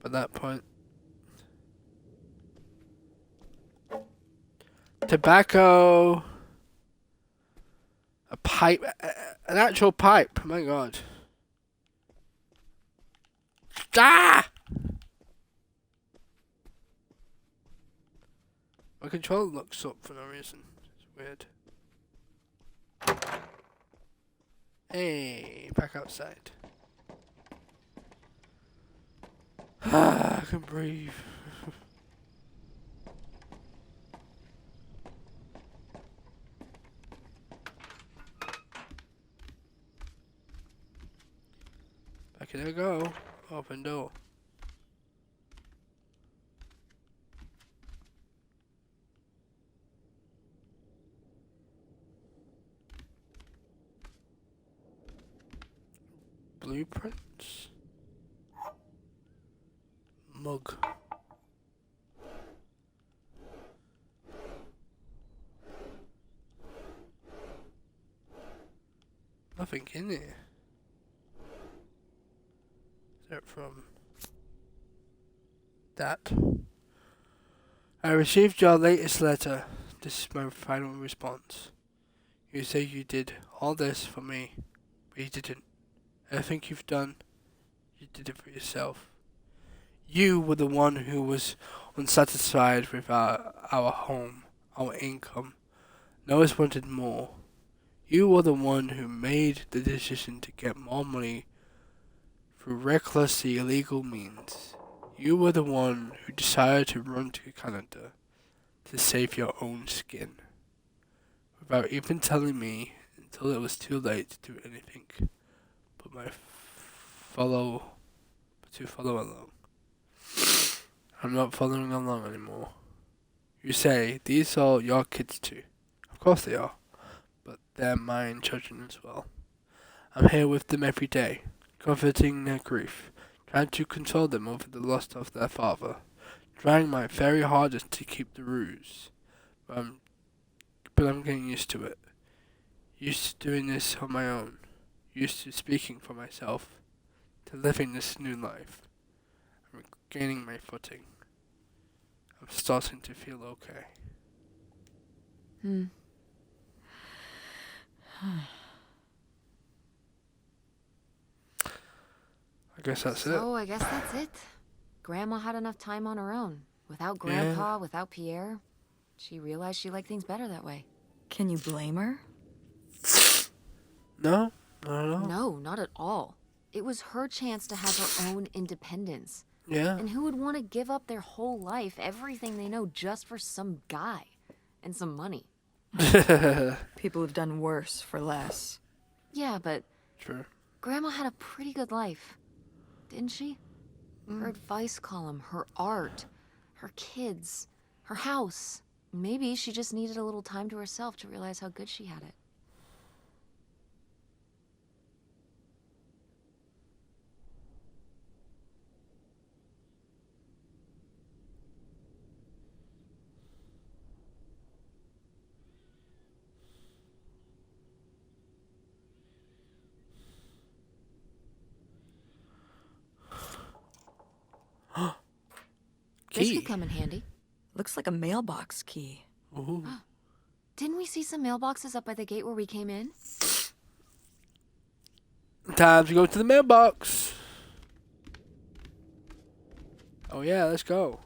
by that point. Tobacco. A pipe. An actual pipe. Oh my god. Ah! My controller looks up for no reason. It's weird. Hey, back outside. I can breathe. Back there we go. Open door. Blueprints. Mug. Nothing in here. Is that from that? I received your latest letter. This is my final response. You say you did all this for me, but you didn't. Everything you've done, you did it for yourself. You were the one who was unsatisfied with our home, our income. Lois wanted more. You were the one who made the decision to get more money through recklessly illegal means. You were the one who decided to run to Canada to save your own skin, without even telling me until it was too late to do anything but to follow along. I'm not following along anymore. You say these are your kids too. Of course they are, but they're mine children as well. I'm here with them every day, comforting their grief, trying to console them over the loss of their father, trying my very hardest to keep the ruse, but I'm getting used to it. Used to doing this on my own, used to speaking for myself, to living this new life. I'm regaining my footing. I'm starting to feel okay. I guess that's it. So I guess that's it. Grandma had enough time on her own. Without Grandpa, without Pierre. She realized she liked things better that way. Can you blame her? No, not at all. No, not at all. It was her chance to have her own independence. Yeah. And who would want to give up their whole life, everything they know, just for some guy and some money? People have done worse for less. Yeah, but True. Grandma had a pretty good life, didn't she? Her advice column, her art, her kids, her house. Maybe she just needed a little time to herself to realize how good she had it. This Key. could come in handy. Looks like a mailbox key. Ooh. Didn't we see some mailboxes up by the gate where we came in? Time to go to the mailbox. Oh yeah, let's go.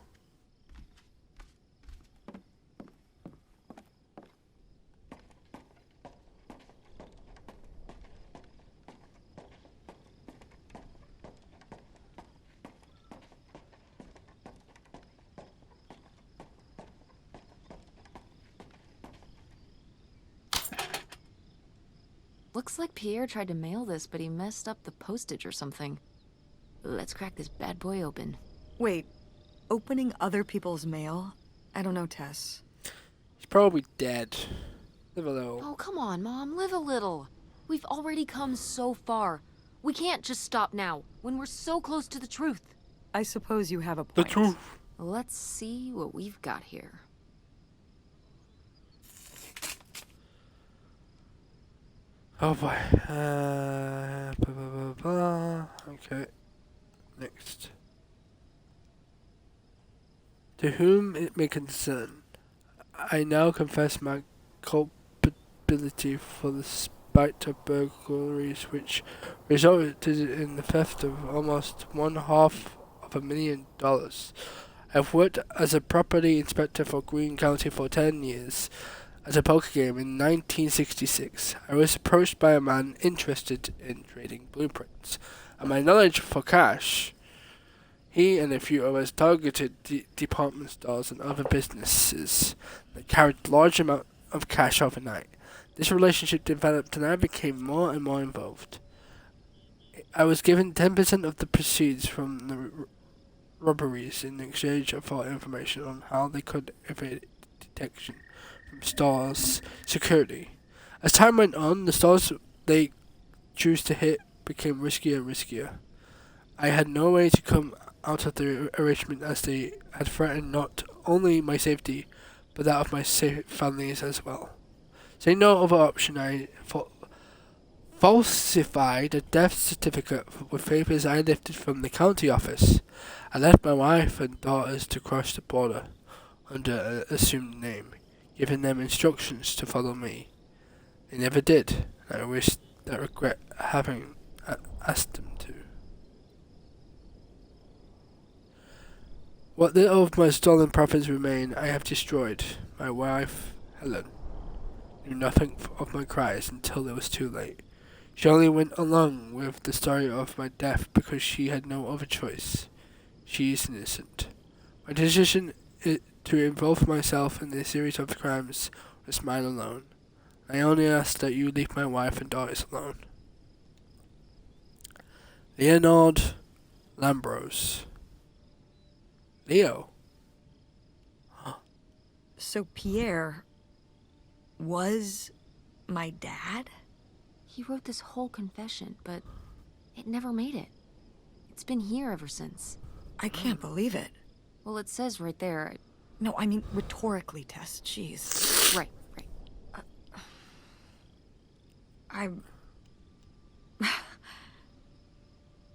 Looks like Pierre tried to mail this, but he messed up the postage or something. Let's crack this bad boy open. Wait, opening other people's mail? I don't know, Tess. He's probably dead. Live a little. Oh, come on, Mom. Live a little. We've already come so far. We can't just stop now, when we're so close to the truth. I suppose you have a The point. truth. Let's see what we've got here. Oh boy. Blah, blah, blah, blah. Okay. Next. To whom it may concern, I now confess my culpability for the spite of burglaries which resulted in the theft of almost $250,000. I've worked as a property inspector for Greene County for 10 years. At a poker game in 1966, I was approached by a man interested in trading blueprints, and my knowledge for cash. He and a few others targeted department stores and other businesses that carried large amounts of cash overnight. This relationship developed and I became more and more involved. I was given 10% of the proceeds from the robberies in exchange for information on how they could evade detection from stores' security. As time went on, the stores they chose to hit became riskier and riskier. I had no way to come out of the arrangement as they had threatened not only my safety, but that of my families as well. Seeing no other option, I falsified a death certificate with papers I lifted from the county office. I left my wife and daughters to cross the border under an assumed name, giving them instructions to follow me. They never did, and I regret having asked them to. What little of my stolen profits remain, I have destroyed. My wife, Helen, knew nothing of my cries until it was too late. She only went along with the story of my death because she had no other choice. She is innocent. My decision to involve myself in a series of crimes was mine alone. I only ask that you leave my wife and daughters alone. Leonard Lambros. Leo. So Pierre was my dad? He wrote this whole confession, but it never made it. It's been here ever since. I can't believe it. Well, it says right there. No, I mean rhetorically, Tess. Jeez. Right.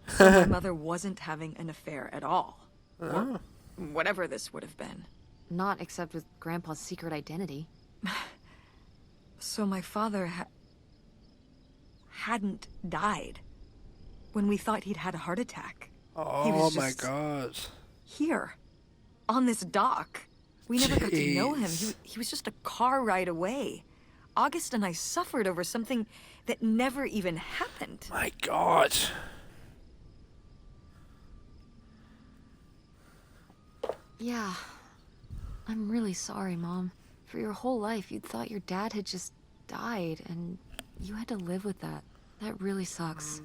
So my mother wasn't having an affair at all. Oh. Whatever this would have been. Not except with Grandpa's secret identity. So my father hadn't died when we thought he'd had a heart attack. He Oh was my just god. here, on this dock. We never got to know him. Jeez. He was just a car ride away. August and I suffered over something that never even happened. My god. Yeah. I'm really sorry, Mom. For your whole life, you'd thought your dad had just died, and you had to live with that. That really sucks.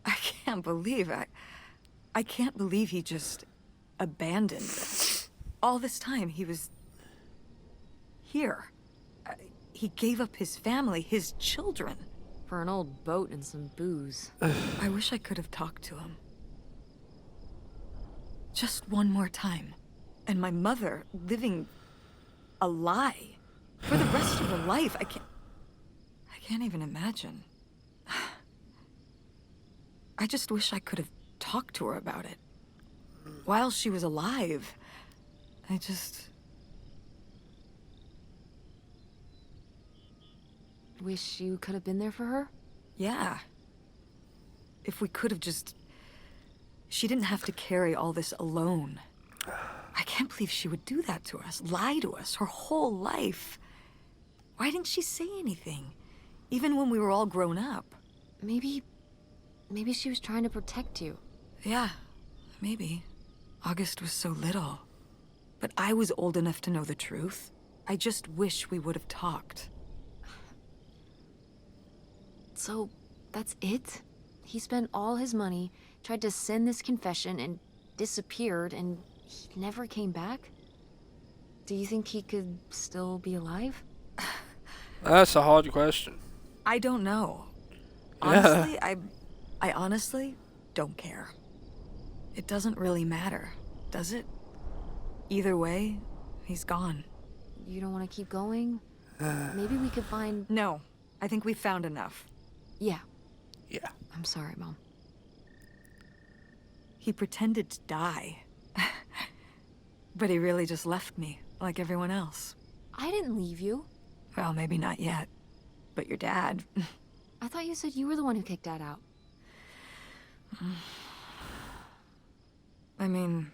I can't believe I can't believe he just abandoned. All this time he was here. He gave up his family, his children. For an old boat and some booze. I wish I could have talked to him. Just one more time. And my mother living a lie for the rest of her life. I can't even imagine. I just wish I could have talked to her about it. While she was alive. Wish you could have been there for her? Yeah. If we could have just She didn't have to carry all this alone. I can't believe she would do that to us, lie to us her whole life. Why didn't she say anything? Even when we were all grown up. Maybe she was trying to protect you. Yeah, maybe. August was so little. But I was old enough to know the truth. I just wish we would have talked. So, that's it? He spent all his money, tried to send this confession, and disappeared, and he never came back? Do you think he could still be alive? That's a hard question. I don't know. Yeah. Honestly, I honestly don't care. It doesn't really matter, does it? Either way, he's gone. You don't want to keep going? Maybe we could find... No, I think we found enough. Yeah, Yeah. I'm sorry, Mom. He pretended to die. But he really just left me, like everyone else. I didn't leave you. Well, maybe not yet. But your dad... I thought you said you were the one who kicked Dad out. I mean...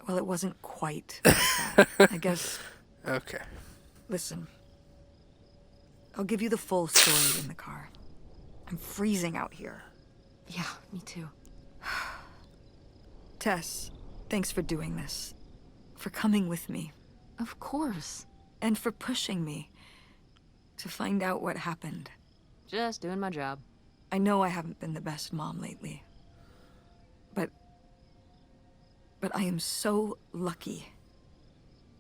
Well, it wasn't quite like that. I guess... Okay. Listen. I'll give you the full story in the car. I'm freezing out here. Yeah, me too. Tess, thanks for doing this. For coming with me. Of course. And for pushing me to find out what happened. Just doing my job. I know I haven't been the best mom lately. But I am so lucky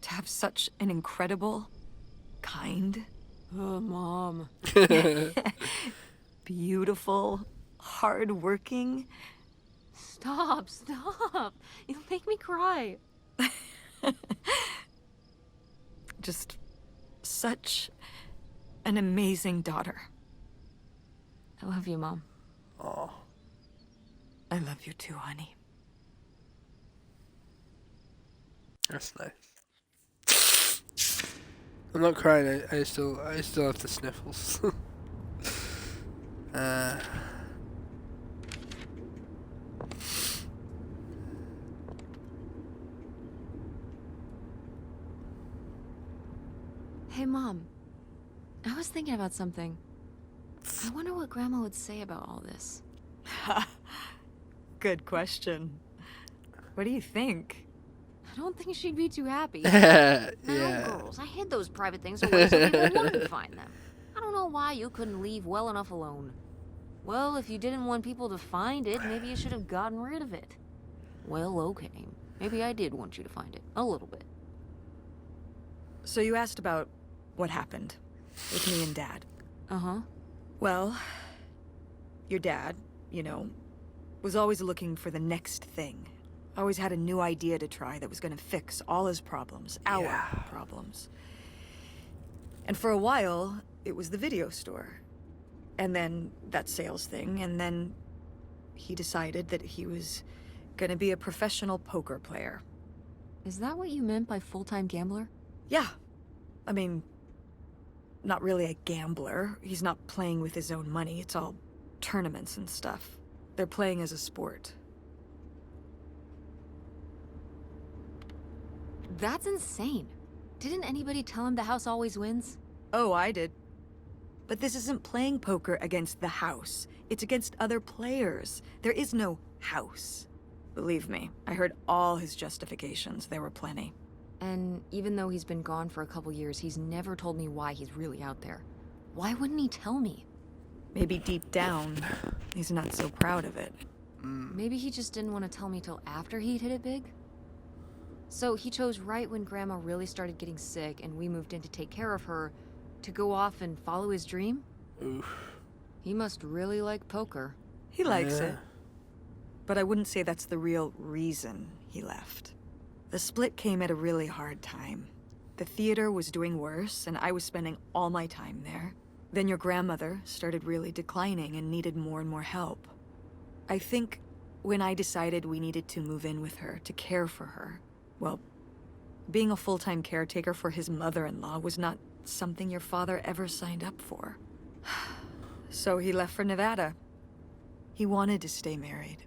to have such an incredible, kind, Oh, Mom. beautiful, hardworking... Stop. You'll make me cry. just such an amazing daughter. I love you, Mom. Oh. I love you too, honey. That's nice. I'm not crying. I still have the sniffles. Hey, Mom. I was thinking about something. I wonder what Grandma would say about all this. Good question. What do you think? I don't think she'd be too happy. yeah. No, girls, I hid those private things away so people wouldn't find them. I don't know why you couldn't leave well enough alone. Well, if you didn't want people to find it, maybe you should have gotten rid of it. Well, okay. Maybe I did want you to find it. A little bit. So you asked about what happened with me and Dad. Uh-huh. Well, your dad, was always looking for the next thing. Always had a new idea to try that was going to fix all his problems, our problems. And for a while, it was the video store. And then that sales thing, and then he decided that he was going to be a professional poker player. Is that what you meant by full-time gambler? Yeah. I mean, not really a gambler. He's not playing with his own money. It's all tournaments and stuff. They're playing as a sport. That's insane. Didn't anybody tell him the house always wins? Oh, I did. But this isn't playing poker against the house. It's against other players. There is no house. Believe me, I heard all his justifications. There were plenty. And even though he's been gone for a couple years, he's never told me why he's really out there. Why wouldn't he tell me? Maybe deep down, he's not so proud of it. Maybe he just didn't want to tell me till after he'd hit it big? So he chose right when Grandma really started getting sick and we moved in to take care of her, to go off and follow his dream? Oof. He must really like poker. He likes Yeah. it. But I wouldn't say that's the real reason he left. The split came at a really hard time. The theater was doing worse, and I was spending all my time there. Then your grandmother started really declining and needed more and more help. I think when I decided we needed to move in with her to care for her, well, being a full-time caretaker for his mother-in-law was not something your father ever signed up for. So he left for Nevada. He wanted to stay married.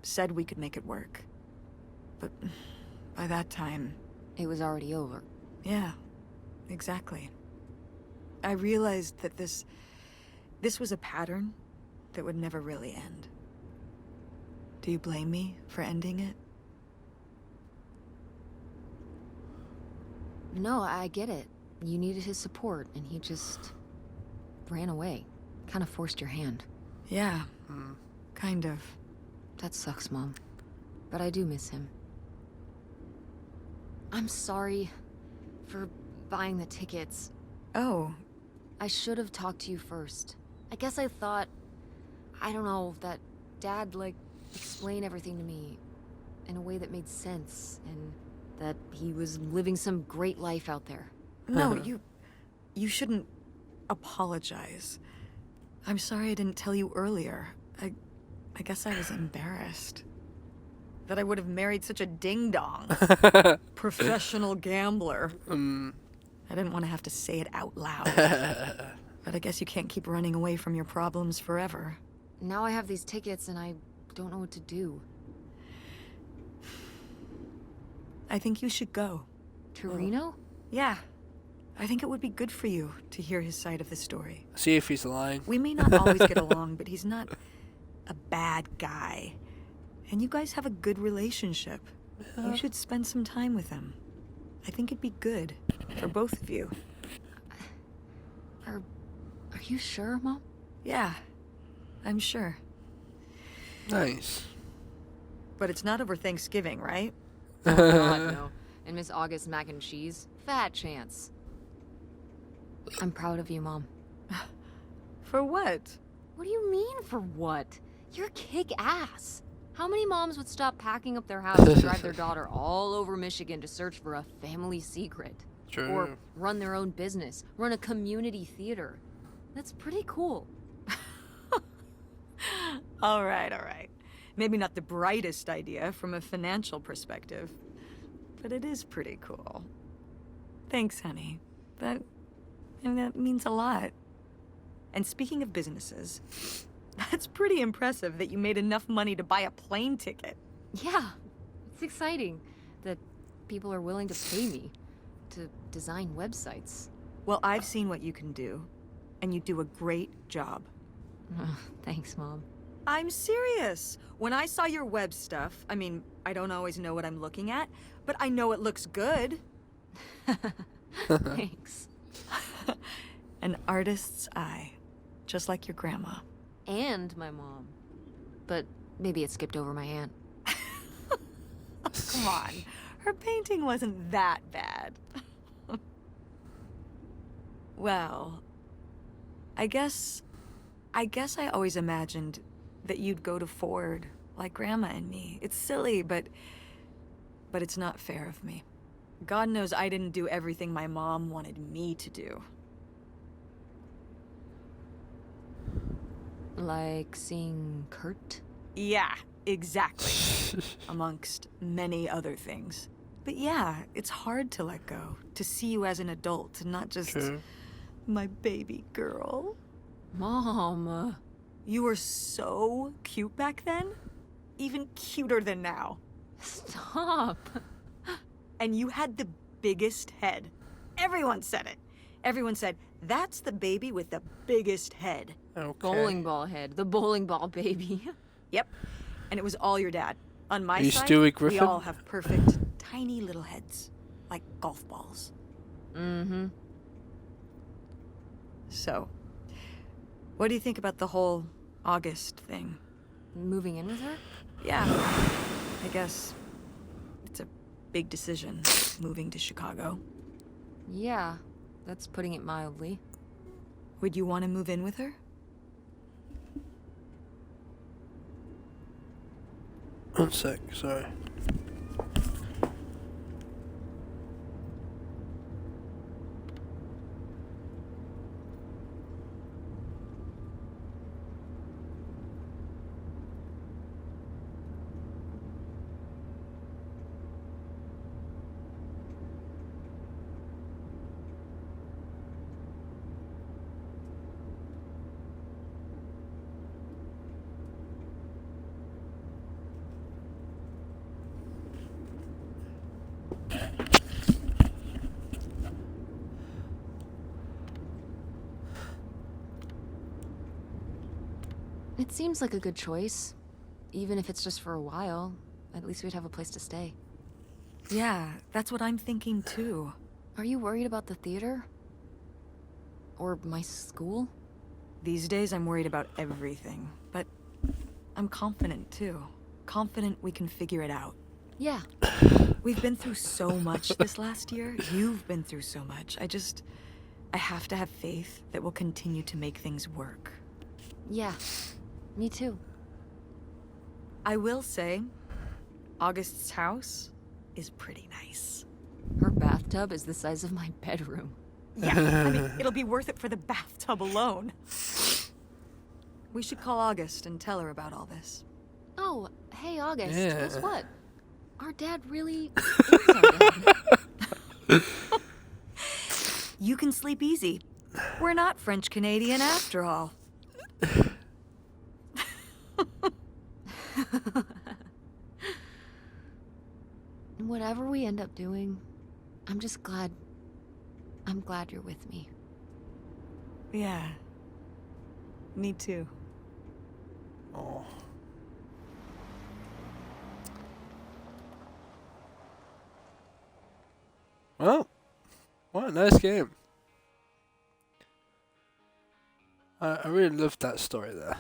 said we could make it work. But by that time, It was already over. yeah, exactly. I realized that this was a pattern that would never really end. Do you blame me for ending it? No, I get it. You needed his support, and he just ran away. Kind of forced your hand. Yeah, kind of. That sucks, Mom. But I do miss him. I'm sorry for buying the tickets. Oh, I should have talked to you first. I guess I thought, I don't know, that Dad, explain everything to me in a way that made sense, and that he was living some great life out there. no, you shouldn't apologize. I'm sorry I didn't tell you earlier. I guess I was embarrassed. That I would have married such a ding-dong. Professional gambler. I didn't want to have to say it out loud. But I guess you can't keep running away from your problems forever. Now I have these tickets, and I don't know what to do. I think you should go. To Reno? Yeah. I think it would be good for you to hear his side of the story. See if he's lying. We may not always get along, but he's not a bad guy. And you guys have a good relationship. You should spend some time with him. I think it'd be good for both of you. Are you sure, Mom? Yeah, I'm sure. Nice. But it's not over Thanksgiving, right? Oh, God, no. And Miss August mac and cheese? Fat chance. I'm proud of you, Mom. For what? What do you mean, for what? You're kick-ass. How many moms would stop packing up their house and drive their daughter all over Michigan to search for a family secret? True. Or run their own business, run a community theater. That's pretty cool. All right. Maybe not the brightest idea from a financial perspective, but it is pretty cool. Thanks, honey. That means a lot. And speaking of businesses, that's pretty impressive that you made enough money to buy a plane ticket. Yeah, it's exciting that people are willing to pay me to design websites. Well, I've seen what you can do, and you do a great job. Thanks, Mom. I'm serious. When I saw your web stuff, I don't always know what I'm looking at, but I know it looks good. Thanks. An artist's eye, just like your grandma. And my mom. But maybe it skipped over my aunt. Come on, her painting wasn't that bad. Well, I guess I always imagined that you'd go to Ford like Grandma and me. It's silly, but it's not fair of me. God knows I didn't do everything my mom wanted me to do. Like seeing Kurt? Yeah, exactly. Amongst many other things. But yeah, it's hard to let go, to see you as an adult and not just True. my baby girl. Mom. You were so cute back then, even cuter than now. Stop. And you had the biggest head. Everyone said it. Everyone said, that's the baby with the biggest head. Okay. Bowling ball head. The bowling ball baby. Yep. And it was all your dad. On my Are you side, Stewie we Griffin? all have perfect, tiny little heads. Like golf balls. Mm-hmm. So, what do you think about the whole August thing? Moving in with her? Yeah, I guess it's a big decision, moving to Chicago. Yeah, that's putting it mildly. Would you want to move in with her? One sec, sorry. It seems like a good choice. Even if it's just for a while, at least we'd have a place to stay. Yeah, that's what I'm thinking too. Are you worried about the theater? Or my school? These days I'm worried about everything, but I'm confident too. Confident we can figure it out. Yeah. We've been through so much this last year. You've been through so much. I have to have faith that we'll continue to make things work. Yeah. Me too. I will say, August's house is pretty nice. Her bathtub is the size of my bedroom. Yeah, I mean, it'll be worth it for the bathtub alone. We should call August and tell her about all this. Oh, hey August, Yeah. guess what? Our dad really is our dad. You can sleep easy. We're not French Canadian after all. Whatever we end up doing, I'm just glad. I'm glad you're with me. Yeah. Me too. Oh. Well, what a nice game. I really loved that story there.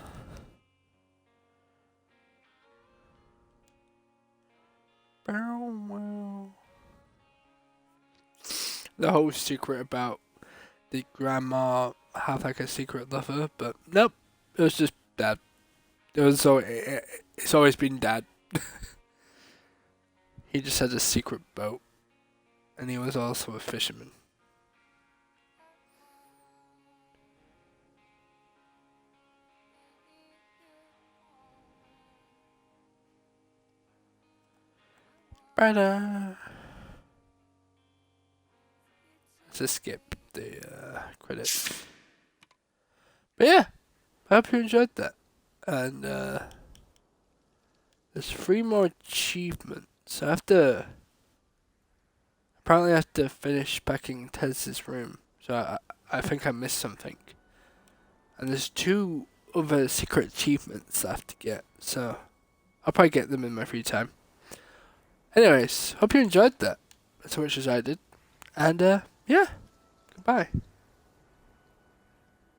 The whole secret about the grandma have like a secret lover, but nope, it was just dad. It's always been dad. He just had a secret boat, and he was also a fisherman. Let's just skip the credits. But yeah, I hope you enjoyed that. And there's 3 more achievements. Apparently I have to finish packing Tez's room. So I think I missed something. And there's 2 other secret achievements I have to get. So I'll probably get them in my free time. Anyways, hope you enjoyed that as much as I did. And yeah, goodbye.